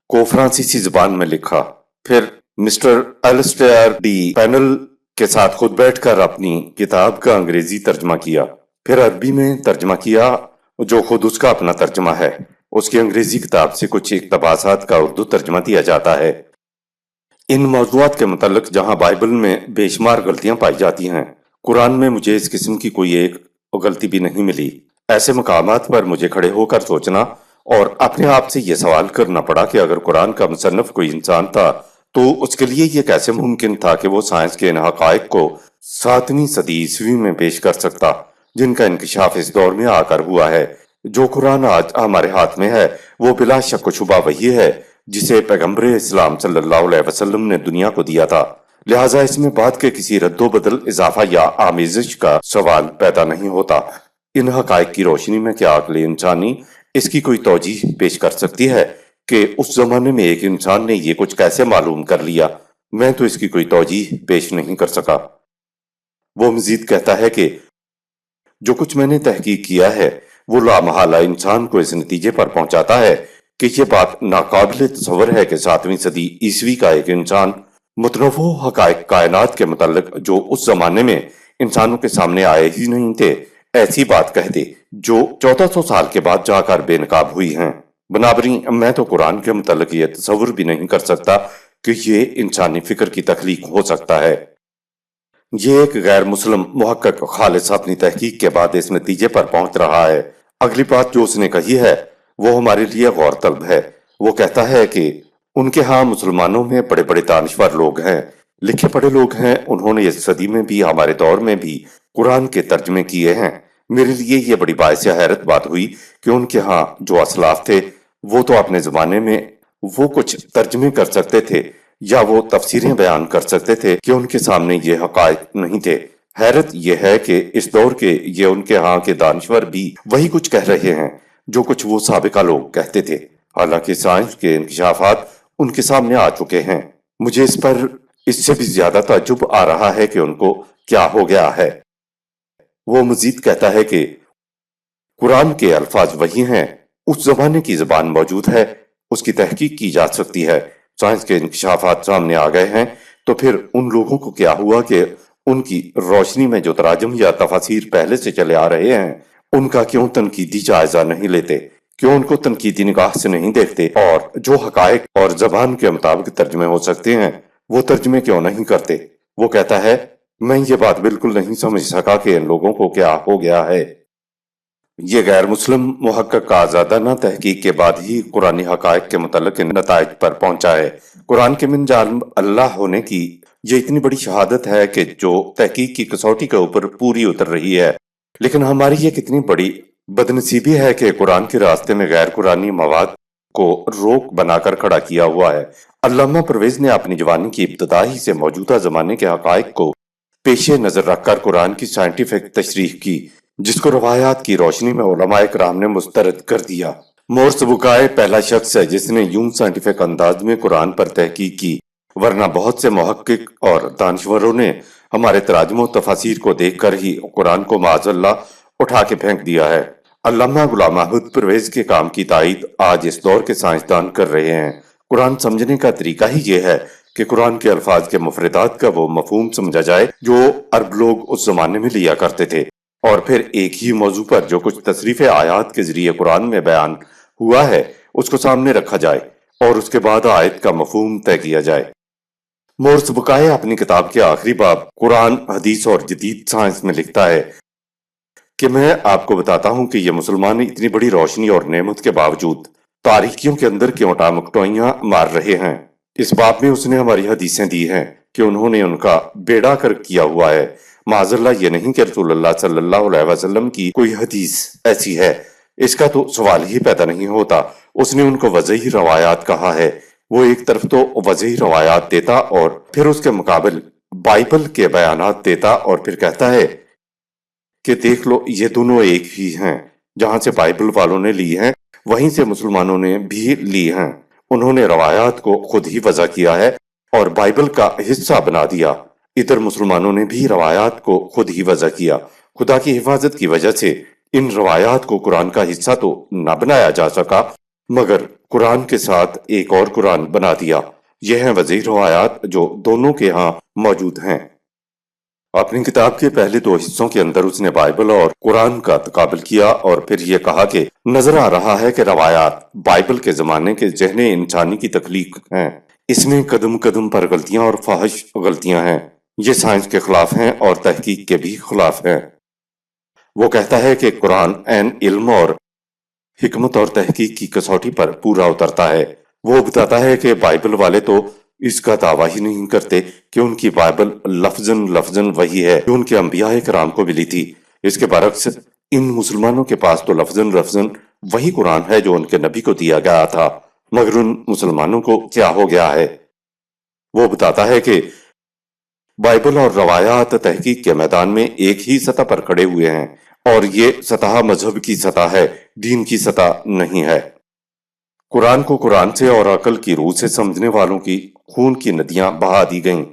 S1: کو فرانسیسی زبان میں لکھا، پھر مسٹر ایلسٹیر ڈی پینل کے ساتھ خود بیٹھ کر اپنی کتاب کا انگریزی ترجمہ کیا، پھر عربی میں ترجمہ کیا جو خود اس کا اپنا ترجمہ ہے۔ اس کی انگریزی کتاب سے کچھ اقتباسات کا اردو ترجمہ دیا جاتا ہے۔ ان موضوعات کے متعلق جہاں بائبل میں بے شمار غلطیاں پائی جاتی ہیں، قرآن میں مجھے اس قسم کی کوئی ایک غلطی بھی نہیں ملی۔ ایسے مقامات پر مجھے کھڑے ہو کر سوچنا اور اپنے آپ سے یہ سوال کرنا پڑا کہ اگر قرآن کا مصنف کوئی انسان تھا تو اس کے لیے یہ کیسے ممکن تھا کہ وہ سائنس کے ان حقائق کو 7ویں صدی عیسوی میں پیش کر سکتا جن کا انکشاف اس دور میں آ کر ہوا ہے۔ جو قرآن آج ہمارے ہاتھ میں ہے وہ بلا شک و شبہ وہی ہے جسے پیغمبر اسلام صلی اللہ علیہ وسلم نے دنیا کو دیا تھا، لہٰذا اس میں بات کے کسی رد و بدل، اضافہ یا آمیزش کا سوال پیدا نہیں ہوتا۔ ان حقائق کی روشنی میں کیا عقل انسانی اس کی کوئی توجیہ پیش کر سکتی ہے کہ اس زمانے میں ایک انسان نے یہ کچھ کیسے معلوم کر لیا؟ میں تو اس کی کوئی توجیہ پیش نہیں کر سکا۔ وہ مزید کہتا ہے کہ جو کچھ میں نے تحقیق کیا ہے وہ لامحالہ انسان کو اس نتیجے پر پہنچاتا ہے کہ یہ بات ناقابل تصور ہے کہ 7ویں صدی عیسوی کا ایک انسان متنوع حقائق کائنات کے متعلق جو اس زمانے میں انسانوں کے سامنے آئے ہی نہیں تھے ایسی بات کہہ دے جو 1400 سال کے بعد جا کر بے نقاب ہوئی ہیں۔ بنابراین میں تو قرآن کے متعلق یہ تصور بھی نہیں کر سکتا کہ یہ انسانی فکر کی تخلیق ہو سکتا ہے۔ یہ ایک غیر مسلم محقق خالص اپنی تحقیق کے بعد اس نتیجے پر پہنچ رہا ہے۔ اگلی بات جو اس نے کہی ہے وہ ہمارے لیے غور طلب ہے۔ وہ کہتا ہے کہ ان کے ہاں مسلمانوں میں بڑے بڑے دانشور لوگ ہیں، لکھے پڑھے لوگ ہیں، انہوں نے اس صدی میں بھی ہمارے دور میں بھی قرآن کے ترجمے کیے ہیں۔ میرے لیے یہ بڑی باعث حیرت بات ہوئی کہ ان کے ہاں جو اسلاف تھے وہ تو اپنے زمانے میں وہ کچھ ترجمے کر سکتے تھے یا وہ تفسیریں بیان کر سکتے تھے کہ ان کے سامنے یہ حقائق نہیں تھے۔ حیرت یہ ہے کہ اس دور کے یہ ان کے ہاں کے دانشور بھی وہی کچھ کہہ رہے ہیں جو کچھ وہ سابقہ لوگ کہتے تھے، حالانکہ سائنس کے انکشافات ان کے سامنے آ چکے ہیں۔ مجھے اس سے بھی زیادہ تعجب آ رہا ہے کہ ان کو کیا ہو گیا ہے۔ وہ مزید کہتا ہے کہ قرآن کے الفاظ وہی ہیں، اس زمانے کی زبان موجود ہے، اس کی تحقیق کی جا سکتی ہے، سائنس کے انکشافات سامنے آ گئے ہیں، تو پھر ان لوگوں کو کیا ہوا کہ ان کی روشنی میں جو تراجم یا تفاسیر پہلے سے چلے آ رہے ہیں ان کا کیوں تنقیدی جائزہ نہیں لیتے، کیوں ان کو تنقیدی نگاہ سے نہیں دیکھتے، اور جو حقائق اور زبان کے مطابق ترجمے ہو سکتے ہیں وہ ترجمے کیوں نہیں کرتے۔ وہ کہتا ہے میں یہ بات بالکل نہیں سمجھ سکا کہ ان لوگوں کو کیا ہو گیا ہے۔ یہ غیر مسلم محقق کا آزادانہ تحقیق کے بعد ہی قرآنی حقائق کے متعلق نتائج پر پہنچا ہے۔ قرآن کے من جانب اللہ ہونے کی یہ اتنی بڑی شہادت ہے کہ جو تحقیق کی کسوٹی کے اوپر پوری اتر رہی ہے، لیکن ہماری یہ کتنی بڑی بدنصیبی ہے کہ قرآن کے راستے میں غیر قرآنی مواد کو روک بنا کر کھڑا کیا ہوا ہے۔ علامہ پرویز نے اپنی جوانی کی ابتدا ہی سے موجودہ زمانے کے حقائق کو پیش نظر رکھ کر قرآن کی سائنٹیفک تشریح کی، جس کو روایات کی روشنی میں علماء کرام نے مسترد کر دیا۔ مورس بکائے پہلا شخص ہے جس نے یوں سائنٹیفک انداز میں قرآن پر تحقیق کی، ورنہ بہت سے محقق اور دانشوروں نے ہمارے تراجم و تفاسیر کو دیکھ کر ہی قرآن کو معاذ اللہ اٹھا کے پھینک دیا ہے۔ علامہ غلام احمد پرویز کے کام کی تائید آج اس دور کے سائنسدان کر رہے ہیں۔ قرآن سمجھنے کا طریقہ ہی یہ ہے کہ قرآن کے الفاظ کے مفردات کا وہ مفہوم سمجھا جائے جو عرب لوگ اس زمانے میں لیا کرتے تھے، اور پھر ایک ہی موضوع پر جو کچھ تصریف آیات کے ذریعے قرآن میں بیان ہوا ہے اس کو سامنے رکھا جائے اور اس کے بعد آیت کا مفہوم طے کیا جائے۔ مورس بکائے اپنی کتاب کے آخری باب قرآن، حدیث اور جدید سائنس میں لکھتا ہے کہ میں آپ کو بتاتا ہوں کہ یہ مسلمان اتنی بڑی روشنی اور نعمت کے باوجود تاریکیوں کے اندر کیوں ٹامکٹوئیاں مار رہے ہیں۔ اس باب میں اس نے ہماری حدیثیں دی ہیں کہ انہوں نے ان کا بیڑا کر کیا ہوا ہے۔ معاذ اللہ یہ نہیں کہ رسول اللہ صلی اللہ علیہ وسلم کی کوئی حدیث ایسی ہے، اس کا تو سوال ہی پیدا نہیں ہوتا۔ اس نے ان کو وضعی روایات کہا ہے۔ وہ ایک طرف تو وضعی روایات دیتا اور پھر اس کے مقابل بائبل کے بیانات دیتا اور پھر کہتا ہے کہ دیکھ لو یہ دونوں ایک ہی ہیں، جہاں سے بائبل والوں نے لی ہیں وہیں سے مسلمانوں نے بھی لی ہیں۔ انہوں نے روایات کو خود ہی وضع کیا ہے اور بائبل کا حصہ بنا دیا، ادھر مسلمانوں نے بھی روایات کو خود ہی وضع کیا۔ خدا کی حفاظت کی وجہ سے ان روایات کو قرآن کا حصہ تو نہ بنایا جا سکا، مگر قرآن کے ساتھ ایک اور قرآن بنا دیا۔ یہ ہیں وضعی روایات جو دونوں کے ہاں موجود ہیں۔ اپنی کتاب کے پہلے 2 حصوں کے اندر اس نے بائبل اور قرآن کا تقابل کیا اور پھر یہ کہا کہ نظر آ رہا ہے کہ روایات بائبل کے زمانے کے ذہن انسانی کی تخلیق ہیں، اس میں قدم قدم پر غلطیاں اور فاحش غلطیاں ہیں، یہ سائنس کے خلاف ہیں اور تحقیق کے بھی خلاف ہیں۔ وہ کہتا ہے کہ قرآن عین علم اور حکمت اور تحقیق کی کسوٹی پر پورا اترتا ہے۔ وہ بتاتا ہے کہ بائبل والے تو اس کا دعویٰ ہی نہیں کرتے کہ ان کی بائبل لفظاً وہی ہے جو ان کے انبیاء کرام کو ملی تھی۔ اس کے برعکس ان مسلمانوں کے پاس تو لفظاً وہی قرآن ہے جو ان کے نبی کو دیا گیا تھا، مگر ان مسلمانوں کو کیا ہو گیا ہے۔ وہ بتاتا ہے کہ بائبل اور روایات تحقیق کے میدان میں ایک ہی سطح پر کھڑے ہوئے ہیں، اور یہ سطح مذہب کی سطح ہے، دین کی سطح نہیں ہے۔ قرآن کو قرآن سے اور عقل کی روح سے سمجھنے والوں کی خون کی ندیاں بہا دی گئیں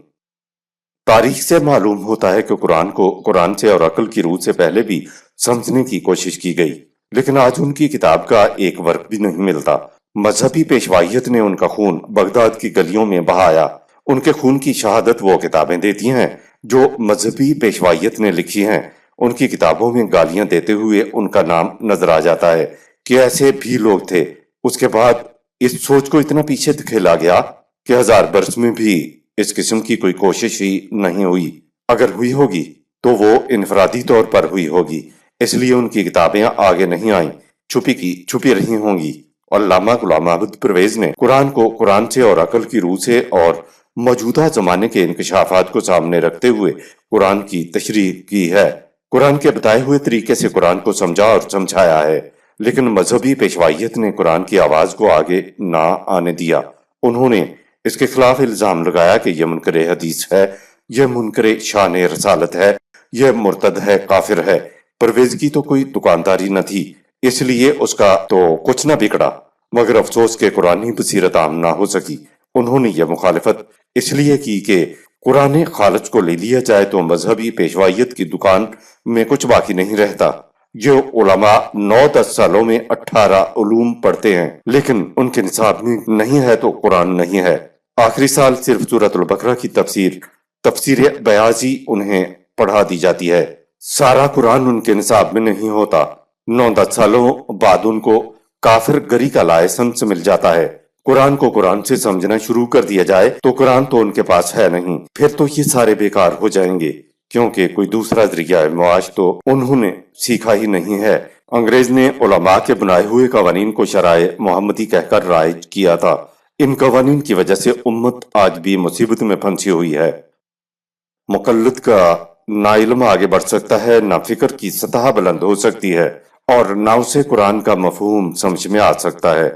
S1: تاریخ سے معلوم ہوتا ہے کہ قرآن کو قرآن سے اور عقل کی روح سے پہلے بھی سمجھنے کی کوشش کی گئی، لیکن آج ان کی کتاب کا ایک ورق بھی نہیں ملتا۔ مذہبی پیشوائیت نے ان کا خون بغداد کی گلیوں میں بہایا۔ ان کے خون کی شہادت وہ کتابیں دیتی ہیں جو مذہبی پیشوائیت نے لکھی ہیں۔ ان کی کتابوں میں گالیاں دیتے ہوئے ان کا نام نظر آ جاتا ہے کہ ایسے بھی لوگ تھے۔ اس کے بعد اس سوچ کو اتنا پیچھے دھکیلا گیا کہ 1000 برس میں بھی اس قسم کی کوئی کوشش ہی نہیں ہوئی۔ اگر ہوئی ہوگی تو وہ انفرادی طور پر ہوئی ہوگی، اس لیے ان کی کتابیں آگے نہیں آئیں، چھپی رہی ہوں گی۔ علامہ غلام احمد پرویز نے قرآن کو قرآن سے اور عقل کی روح سے اور موجودہ زمانے کے انکشافات کو سامنے رکھتے ہوئے قرآن کی تشریح کی ہے۔ قرآن کے بتائے ہوئے طریقے سے قرآن کو سمجھا اور سمجھایا ہے، لیکن مذہبی پیشوائیت نے قرآن کی آواز کو آگے نہ آنے دیا۔ انہوں نے اس کے خلاف الزام لگایا کہ یہ منکر حدیث ہے، یہ منکر شان رسالت ہے، یہ مرتد ہے، کافر ہے۔ پرویز کی تو کوئی دکانداری نہ تھی، اس لیے اس کا تو کچھ نہ بگڑا، مگر افسوس کہ قرآنی بصیرت عام نہ ہو سکی۔ انہوں نے یہ مخالفت اس لیے کی کہ قرآن خالص کو لے لیا جائے تو مذہبی پیشوائیت کی دکان میں کچھ باقی نہیں رہتا۔ یہ علماء 9-10 سالوں میں 18 علوم پڑھتے ہیں، لیکن ان کے نصاب میں نہیں ہے تو قرآن نہیں ہے۔ آخری سال صرف سورۃ البقرہ کی تفسیر بیاضی انہیں پڑھا دی جاتی ہے، سارا قرآن ان کے نصاب میں نہیں ہوتا۔ 9-10 سالوں بعد ان کو کافر گری کا لائسنس مل جاتا ہے۔ قرآن کو قرآن سے سمجھنا شروع کر دیا جائے تو قرآن تو ان کے پاس ہے نہیں، پھر تو یہ سارے بیکار ہو جائیں گے، کیونکہ کوئی دوسرا ذریعہ معاش تو انہوں نے سیکھا ہی نہیں ہے۔ انگریز نے علماء کے بنائے ہوئے قوانین کو شرائع محمدی کہہ کر رائج کیا تھا۔ ان قوانین کی وجہ سے امت آج بھی مصیبت میں پھنسی ہوئی ہے۔ مقلد کا نہ علم آگے بڑھ سکتا ہے، نہ فکر کی سطح بلند ہو سکتی ہے، اور نہ اسے قرآن کا مفہوم سمجھ میں آ سکتا ہے۔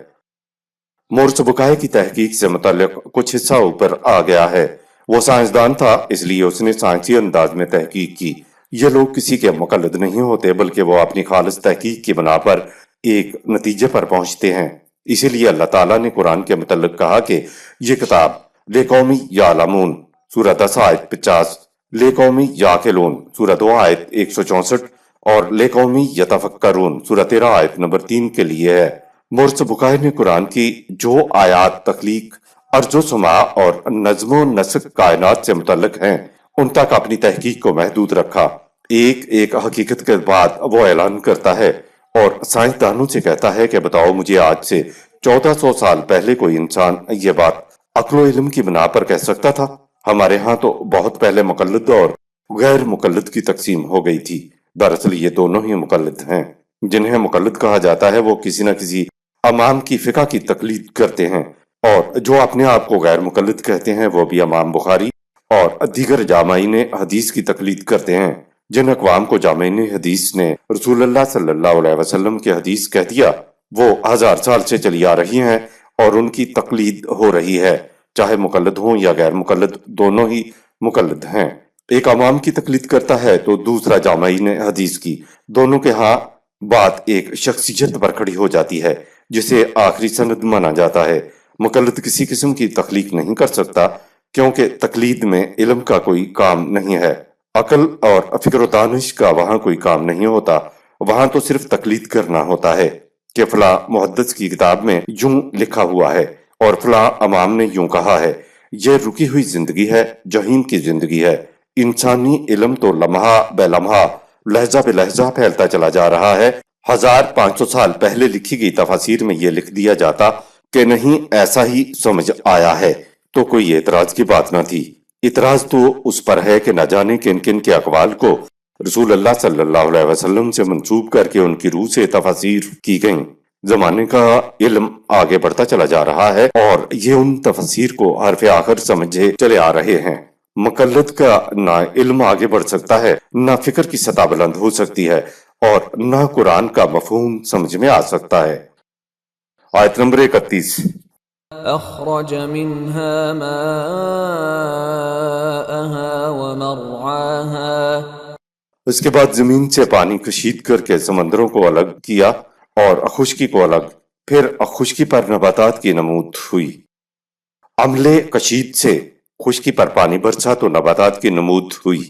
S1: مورس بکائے کی تحقیق سے متعلق کچھ حصہ اوپر آ گیا ہے۔ وہ سائنسدان تھا، اس لیے اس نے سائنسی انداز میں تحقیق کی۔ یہ لوگ کسی کے مقلد نہیں ہوتے، بلکہ وہ اپنی خالص تحقیق کی بنا پر ایک نتیجے پر پہنچتے ہیں۔ اسی لیے اللہ تعالیٰ نے قرآن کے متعلق کہا کہ یہ کتاب لِقَوْمٍ یعلمون سورہ 10 آیت 50، لِقَوْمٍ یعقلون سورہ 2 آیت 164 اور لِقَوْمٍ یتفکرون سورہ 13 آیت نمبر 3 کے لیے ہے۔ مورس بکائے نے قرآن کی جو آیات تخلیق، ارض و سماع اور نظم و نسق کائنات سے متعلق ہیں ان تک اپنی تحقیق کو محدود رکھا۔ ایک ایک حقیقت کے بعد وہ اعلان کرتا ہے اور سائنسدانوں سے کہتا ہے کہ بتاؤ مجھے آج سے 1400 سال پہلے کوئی انسان یہ بات عقل و علم کی بنا پر کہہ سکتا تھا؟ ہمارے ہاں تو بہت پہلے مقلد اور غیر مقلد کی تقسیم ہو گئی تھی۔ دراصل یہ دونوں ہی مقلد ہیں۔ جنہیں مقلد کہا جاتا ہے وہ کسی نہ کسی امام کی فقہ کی تقلید کرتے ہیں، اور جو اپنے آپ کو غیر مقلد کہتے ہیں وہ بھی امام بخاری اور دیگر جامعین حدیث کی تقلید کرتے ہیں۔ جن اقوام کو جامعین حدیث نے رسول اللہ صلی اللہ علیہ وسلم کے حدیث کہہ دیا وہ 1000 سال سے چلی آ رہی ہیں اور ان کی تقلید ہو رہی ہے، چاہے مقلد ہوں یا غیر مقلد، دونوں ہی مقلد ہیں۔ ایک امام کی تقلید کرتا ہے تو دوسرا جامعین حدیث کی۔ دونوں کے ہاں بات ایک شخصیت پر کھڑی ہو جاتی ہے جسے آخری سند مانا جاتا ہے۔ مقلد کسی قسم کی تخلیق نہیں کر سکتا، کیونکہ تقلید میں علم کا کوئی کام نہیں ہے، عقل اور فکر و دانش کا وہاں کوئی کام نہیں ہوتا۔ وہاں تو صرف تقلید کرنا ہوتا ہے کہ فلاں محدث کی کتاب میں یوں لکھا ہوا ہے اور فلاں امام نے یوں کہا ہے۔ یہ رکی ہوئی زندگی ہے، جہیم کی زندگی ہے۔ انسانی علم تو لمحہ بے لمحہ، لہجہ بے لہجہ پھیلتا چلا جا رہا ہے۔ 1500 سال پہلے لکھی گئی تفاسیر میں یہ لکھ دیا جاتا کہ نہیں ایسا ہی سمجھ آیا ہے تو کوئی اعتراض کی بات نہ تھی۔ اعتراض تو اس پر ہے کہ نہ جانے کن کن کے اقوال کو رسول اللہ صلی اللہ علیہ وسلم سے منسوب کر کے ان کی روح سے تفاسیر کی گئیں۔ زمانے کا علم آگے بڑھتا چلا جا رہا ہے اور یہ ان تفاسیر کو حرف آخر سمجھے چلے آ رہے ہیں۔ مقلد کا نہ علم آگے بڑھ سکتا ہے، نہ فکر کی سطح بلند ہو سکتی ہے، اور نہ قرآن کا مفہوم سمجھ میں آ سکتا ہے۔ آیت نمبر 31۔
S3: أخرج منها ماءها ومرعاها۔
S1: اس کے بعد زمین سے پانی کشید کر کے سمندروں کو الگ کیا اور خشکی کو الگ، پھر خشکی پر نباتات کی نمود ہوئی۔ عملے کشید سے خشکی پر پانی برسا تو نباتات کی نمود ہوئی۔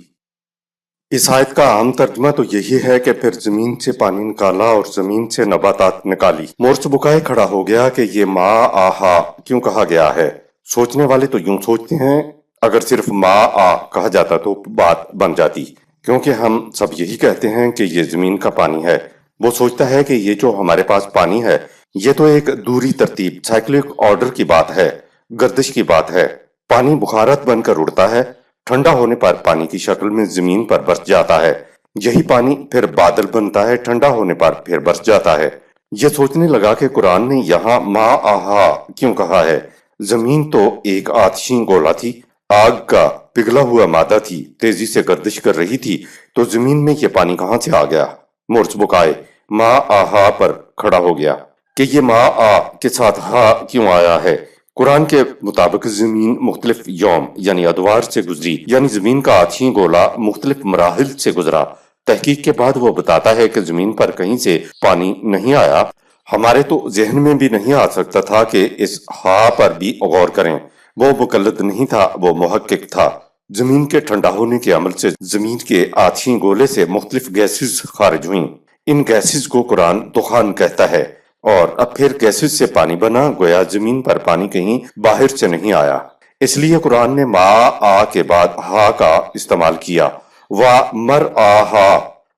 S1: اس آیت کا عام ترجمہ تو یہی ہے کہ پھر زمین سے پانی نکالا اور زمین سے نباتات نکالی۔ مورچ بکائے کھڑا ہو گیا کہ یہ ما آہا کیوں کہا گیا ہے۔ سوچنے والے تو یوں سوچتے ہیں اگر صرف ما آ کہا جاتا تو بات بن جاتی، کیونکہ ہم سب یہی کہتے ہیں کہ یہ زمین کا پانی ہے۔ وہ سوچتا ہے کہ یہ جو ہمارے پاس پانی ہے یہ تو ایک دوری ترتیب سائیکلک آرڈر کی بات ہے، گردش کی بات ہے۔ پانی بخارات بن کر اڑتا ہے، ٹھنڈا ہونے پر پانی کی شکل میں زمین پر برس جاتا ہے، یہی پانی پھر بادل بنتا ہے، ٹھنڈا ہونے پر پھر برس جاتا ہے۔ یہ سوچنے لگا کہ قرآن نے یہاں ما آہا کیوں کہا ہے۔ زمین تو ایک آتشین گولا تھی، آگ کا پگھلا ہوا مادہ تھی، تیزی سے گردش کر رہی تھی، تو زمین میں یہ پانی کہاں سے آ گیا؟ مورچ بکائے ما آہا پر کھڑا ہو گیا کہ یہ ما آ کے ساتھ ہا کیوں آیا ہے۔ قرآن کے مطابق زمین مختلف یوم یعنی ادوار سے گزری، یعنی زمین کا آتشین گولا مختلف مراحل سے گزرا۔ تحقیق کے بعد وہ بتاتا ہے کہ زمین پر کہیں سے پانی نہیں آیا۔ ہمارے تو ذہن میں بھی نہیں آ سکتا تھا کہ اس ہا پر بھی غور کریں۔ وہ مقلد نہیں تھا، وہ محقق تھا۔ زمین کے ٹھنڈا ہونے کے عمل سے زمین کے آتشین گولے سے مختلف گیسز خارج ہوئیں۔ ان گیسز کو قرآن دخان کہتا ہے، اور اب پھر گیسز سے پانی بنا، گویا زمین پر پانی کہیں باہر سے نہیں آیا۔ اس لیے قرآن نے ما آ کے بعد ہا کا استعمال کیا۔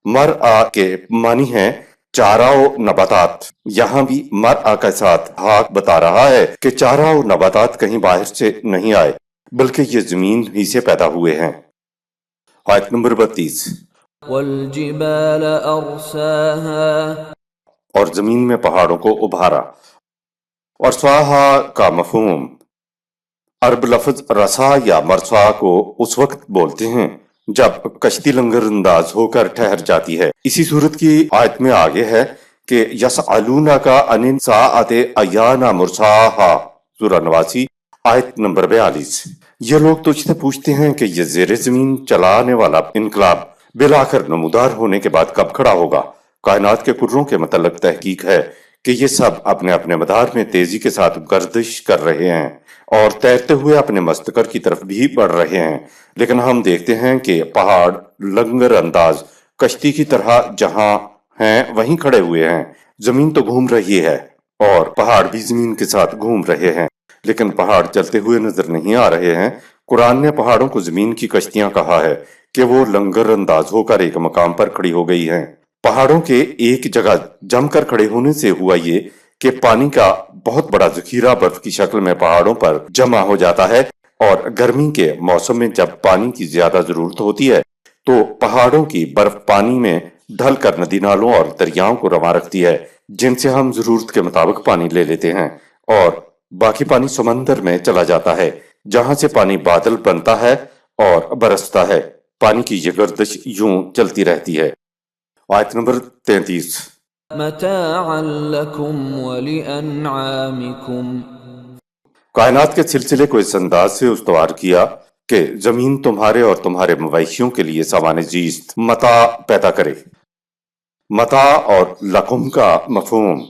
S1: مر آ کے معنی ہے چارہ و نباتات۔ یہاں بھی مر آ کے ساتھ ہا بتا رہا ہے کہ چارہ و نباتات کہیں باہر سے نہیں آئے، بلکہ یہ زمین ہی سے پیدا ہوئے ہیں۔ آیت نمبر 32۔
S3: والجبال أرساها
S1: اور زمین میں پہاڑوں کو ابھارا۔ اور سواہا کا مفہوم عرب لفظ رسا یا مرسا کو اس وقت بولتے ہیں جب کشتی لنگر انداز ہو کر ٹھہر جاتی ہے۔ اسی صورت کی آیت میں آگے ہے کہ یسألونک عن الساعۃ ایان مرساہا، سورہ نواسی آیت نمبر 42۔ یہ لوگ تجھ سے پوچھتے ہیں کہ یہ زیر زمین چلانے والا انقلاب بالآخر نمودار ہونے کے بعد کب کھڑا ہوگا۔ کائنات کے کروں کے متعلق تحقیق ہے کہ یہ سب اپنے اپنے مدار میں تیزی کے ساتھ گردش کر رہے ہیں اور تیرتے ہوئے اپنے مستقر کی طرف بھی بڑھ رہے ہیں، لیکن ہم دیکھتے ہیں کہ پہاڑ لنگر انداز کشتی کی طرح جہاں ہیں وہیں کھڑے ہوئے ہیں۔ زمین تو گھوم رہی ہے اور پہاڑ بھی زمین کے ساتھ گھوم رہے ہیں، لیکن پہاڑ چلتے ہوئے نظر نہیں آ رہے ہیں۔ قرآن نے پہاڑوں کو زمین کی کشتیاں کہا ہے کہ وہ لنگر انداز ہو کر ایک مقام پر کھڑی ہو گئی ہیں۔ پہاڑوں کے ایک جگہ جم کر کھڑے ہونے سے ہوا یہ کہ پانی کا بہت بڑا ذخیرہ برف کی شکل میں پہاڑوں پر جمع ہو جاتا ہے، اور گرمی کے موسم میں جب پانی کی زیادہ ضرورت ہوتی ہے تو پہاڑوں کی برف پانی میں ڈھل کر ندی نالوں اور دریاؤں کو رواں رکھتی ہے، جن سے ہم ضرورت کے مطابق پانی لے لیتے ہیں، اور باقی پانی سمندر میں چلا جاتا ہے، جہاں سے پانی بادل بنتا ہے اور برستا ہے۔ پانی کی یہ گردش یوں چلتی رہتی ہے۔ آیت نمبر 33۔
S3: متاعا لكم ولأنعامكم
S1: کائنات کے سلسلے کو اس انداز سے استوار کیا کہ زمین تمہارے اور تمہارے مویشیوں کے لیے سامان زیست متاع پیدا کرے۔ متاع اور لکم کا مفہوم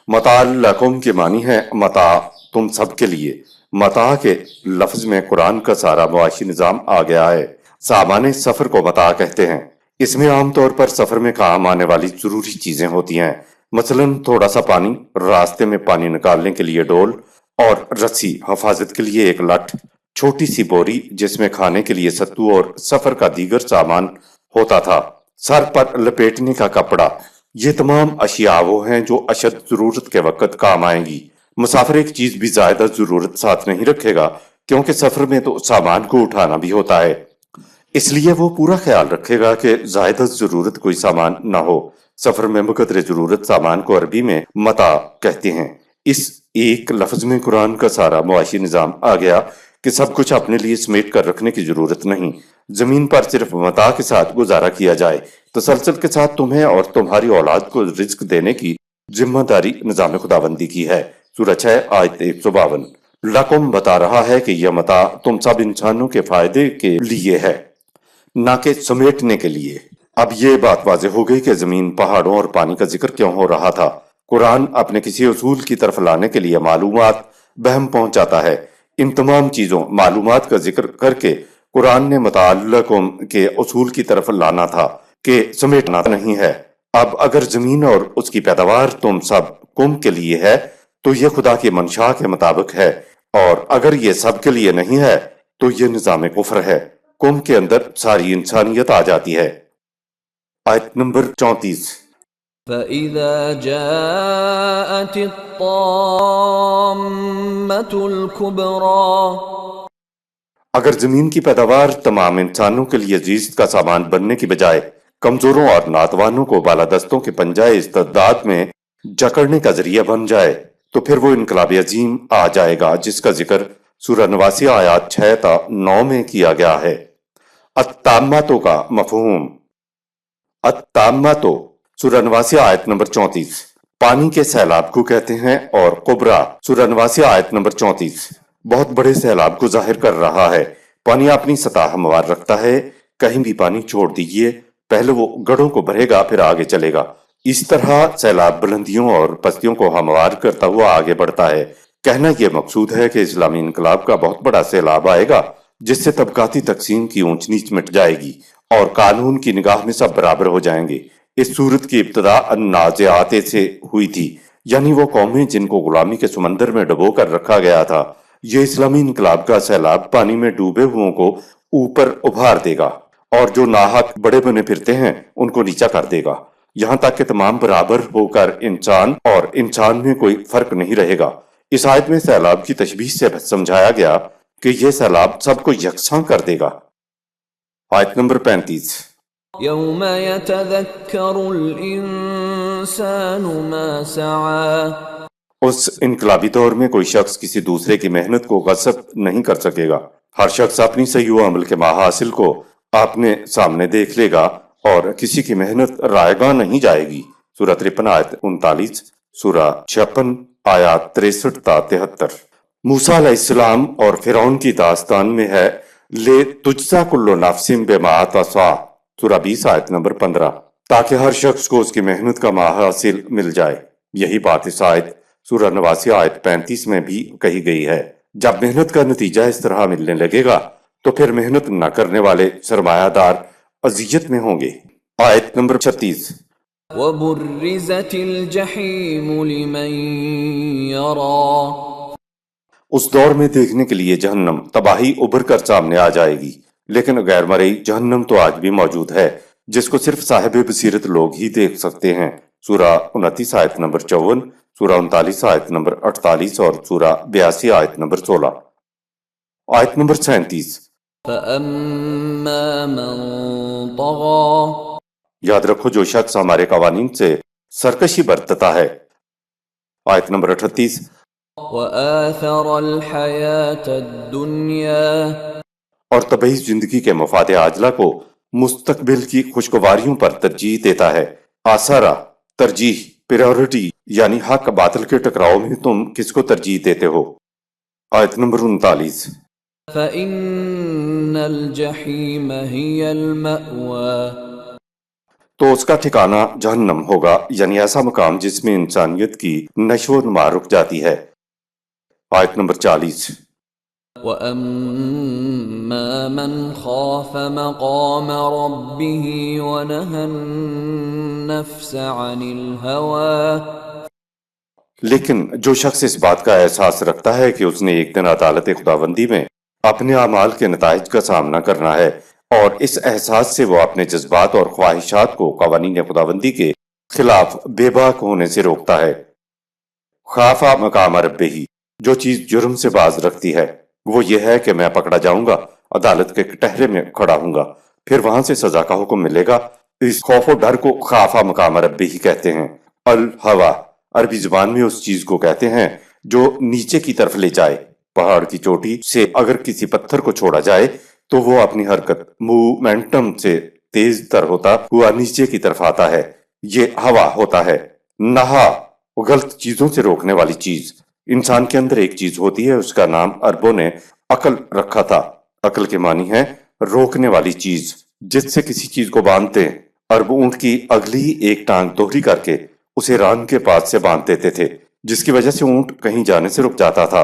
S1: متاع لکم کے معنی ہے متاع تم سب کے لیے۔ متاع کے لفظ میں قرآن کا سارا معاشی نظام آ گیا ہے۔ سامان سفر کو متاع کہتے ہیں۔ اس میں عام طور پر سفر میں کام آنے والی ضروری چیزیں ہوتی ہیں، مثلا تھوڑا سا پانی، راستے میں پانی نکالنے کے لیے ڈول اور رسی، حفاظت کے لیے ایک لٹھ، چھوٹی سی بوری جس میں کھانے کے لیے ستو اور سفر کا دیگر سامان ہوتا تھا، سر پر لپیٹنے کا کپڑا۔ یہ تمام اشیاء وہ ہیں جو اشد ضرورت کے وقت کام آئیں گی۔ مسافر ایک چیز بھی زائدہ ضرورت ساتھ نہیں رکھے گا، کیونکہ سفر میں تو سامان کو اٹھانا بھی ہوتا ہے، اس لیے وہ پورا خیال رکھے گا کہ زائدہ ضرورت کوئی سامان نہ ہو۔ سفر میں بقدر ضرورت سامان کو عربی میں متاع کہتے ہیں۔ اس ایک لفظ میں قرآن کا سارا معاشی نظام آ گیا کہ سب کچھ اپنے لیے سمیٹ کر رکھنے کی ضرورت نہیں، زمین پر صرف متاع کے ساتھ گزارا کیا جائے۔ تسلسل کے ساتھ تمہیں اور تمہاری اولاد کو رزق دینے کی ذمہ داری نظام خداوندی کی ہے۔ سورہ 6 آیت 152۔ لکم بتا رہا ہے کہ یہ متاع تم سب انسانوں کے فائدے کے لیے ہے، نہ کہ سمیٹنے کے لیے۔ اب یہ بات واضح ہو گئی کہ زمین، پہاڑوں اور پانی کا ذکر کیوں ہو رہا تھا۔ قرآن اپنے کسی اصول کی طرف لانے کے لیے معلومات بہم پہنچاتا ہے ان تمام چیزوں معلومات کا ذکر کر کے قرآن نے متعلقوں کے اصول کی طرف لانا تھا کہ سمیٹنا نہیں ہے۔ اب اگر زمین اور اس کی پیداوار تم سب قوم کے لیے ہے تو یہ خدا کی منشا کے مطابق ہے، اور اگر یہ سب کے لیے نہیں ہے تو یہ نظام کفر ہے۔ قوم کے اندر ساری انسانیت آ جاتی ہے۔ آیت نمبر 34۔
S3: فَإِذَا جَاءَتِ الطَّامَّةُ الْكُبْرَى
S1: اگر زمین کی پیداوار تمام انسانوں کے لیے زیست کا سامان بننے کی بجائے کمزوروں اور ناتوانوں کو بالادستوں کے پنجائے استعداد میں جکڑنے کا ذریعہ بن جائے تو پھر وہ انقلاب عظیم آ جائے گا، جس کا ذکر سورہ 89 آیات 6 تا 9 میں کیا گیا ہے۔ التاماتوں کا مفہوم۔ التاماتو سورہ 89 آیت نمبر 34 پانی کے سیلاب کو کہتے ہیں، اور قبرا سورہ 89 آیت نمبر 34 بہت بڑے سیلاب کو ظاہر کر رہا ہے۔ پانی اپنی سطح ہموار رکھتا ہے، کہیں بھی پانی چھوڑ دیجئے، پہلے وہ گڑھوں کو بھرے گا پھر آگے چلے گا۔ اس طرح سیلاب بلندیوں اور پستیوں کو ہموار کرتا ہوا آگے بڑھتا ہے۔ کہنا یہ مقصود ہے کہ اسلامی انقلاب کا بہت بڑا سیلاب آئے گا، جس سے طبقاتی تقسیم کی اونچ نیچ مٹ جائے گی اور قانون کی نگاہ میں سب برابر ہو جائیں گے۔ اس صورت کی ابتدا النازعات سے ہوئی تھی، یعنی وہ قومیں جن کو غلامی کے سمندر میں ڈبو کر رکھا گیا تھا۔ یہ اسلامی انقلاب کا سیلاب پانی میں ڈوبے ہوئوں کو اوپر ابھار دے گا، اور جو ناحق بڑے بنے پھرتے ہیں ان کو نیچا کر دے گا، یہاں تک کہ تمام برابر ہو کر انسان اور انسان میں کوئی فرق نہیں رہے گا۔ اس آیت میں سیلاب کی تشبیہ سے سمجھایا گیا کہ یہ سیلاب سب کو یکساں کر دے گا۔ آیت نمبر 35۔
S3: يَوْمَ يَتَذَكَّرُ الْإِنسَانُ مَا سَعَى
S1: اس انقلابی دور میں کوئی شخص کسی دوسرے کی محنت کو غصب نہیں کر سکے گا۔ ہر شخص اپنی صحیح و عمل کے محاصل کو اپنے سامنے دیکھ لے گا اور کسی کی محنت رائیگاں نہیں جائے گی۔ سورہ 53 آیت 39، سورہ 56 آیات 63 تا 73۔ موسیٰ علیہ السلام اور فرعون کی داستان میں ہے لے تجزا کل نفس بما تسعی، سورہ 20 آیت نمبر 15، تاکہ ہر شخص کو اس کی محنت کا محاصل مل جائے۔ یہی بات اس آیت سورہ 89 آیت 35 میں بھی کہی گئی ہے۔ جب محنت کا نتیجہ اس طرح ملنے لگے گا تو پھر محنت نہ کرنے والے سرمایہ دار اذیت میں ہوں گے۔ آیت نمبر 36۔
S3: وَبُرِّزَتِ الْجَحِيمُ لِمَن يَرَى
S1: اس دور میں دیکھنے کے لیے جہنم تباہی ابھر کر سامنے آ جائے گی، لیکن غیر مرئی جہنم تو آج بھی موجود ہے، جس کو صرف صاحب بصیرت لوگ ہی دیکھ سکتے ہیں۔ سورہ 29 آیت نمبر 54، سورہ 39 آیت نمبر 48 اور سورہ 82 آیت نمبر 16۔ آیت نمبر 37۔
S3: فَأَمَّا مَن طَغَى
S1: یاد رکھو جو شخص ہمارے قوانین سے سرکشی برتتا ہے۔ آیت نمبر 38۔
S3: وَآثَرَ الْحَيَاةَ الدُّنْيَا
S1: اور طبعی زندگی کے مفاد عاجلہ کو مستقبل کی خوشگواریوں پر ترجیح دیتا ہے۔ آثارہ ترجیح، پریورٹی، یعنی حق باطل کے ٹکراؤ میں تم کس کو ترجیح دیتے ہو؟ آیت نمبر 39۔
S3: فَإِنَّ الْجَحِيمَ هِيَ الْمَأْوَى
S1: تو اس کا ٹھکانہ جہنم ہوگا، یعنی ایسا مقام جس میں انسانیت کی نشو و نما رک جاتی ہے۔ آیت نمبر 40۔
S3: وَأَمَّا مَنْ خَافَ مَقَامَ رَبِّهِ وَنَهَى النَّفْسَ عَنِ الْهَوَى
S1: لیکن جو شخص اس بات کا احساس رکھتا ہے کہ اس نے ایک دن عدالت خداوندی میں اپنے اعمال کے نتائج کا سامنا کرنا ہے، اور اس احساس سے وہ اپنے جذبات اور خواہشات کو قوانین خداوندی کے خلاف بے باک ہونے سے روکتا ہے۔ خافا مقام ربہ، جو چیز جرم سے باز رکھتی ہے وہ یہ ہے کہ میں پکڑا جاؤں گا، عدالت کے کٹہرے میں کھڑا ہوں گا، پھر وہاں سے سزا کا حکم ملے گا۔ اس خوف و ڈر کو خافا مقام ربہ ہی کہتے ہیں۔ الہوا عربی زبان میں اس چیز کو کہتے ہیں جو نیچے کی طرف لے جائے۔ پہاڑ کی چوٹی سے اگر کسی پتھر کو چھوڑا جائے تو وہ اپنی حرکت مومنٹم سے تیز تر ہوتا ہوا نیچے کی طرف آتا ہے، یہ ہوا ہوتا ہے۔ نہا غلط چیزوں سے روکنے والی چیز۔ انسان کے اندر ایک چیز ہوتی ہے، اس کا نام عربوں نے عقل رکھا تھا۔ عقل کے معنی ہے روکنے والی چیز، جس سے کسی چیز کو باندھتے ہیں۔ عرب اونٹ کی اگلی ایک ٹانگ دوہری کر کے اسے ران کے پاس سے باندھ دیتے تھے، جس کی وجہ سے اونٹ کہیں جانے سے رک جاتا تھا۔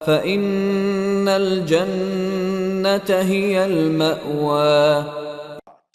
S3: فإن الجنة هي المأوى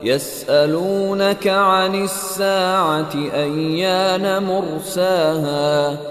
S3: يسألونك عن الساعة أيان مرساها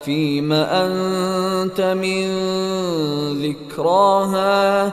S3: فيم أنت من ذكراها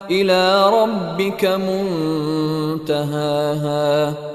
S3: إلى ربك منتهاها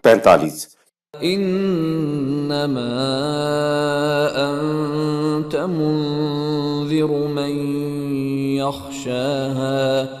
S1: 45।
S3: إنما أنت منذر من يخشاها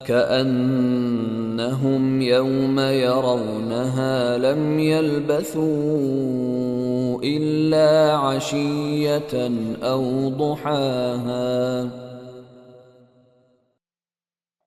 S3: كأنهم يوم يرونها لم يلبثوا إلا عشية أو ضحاها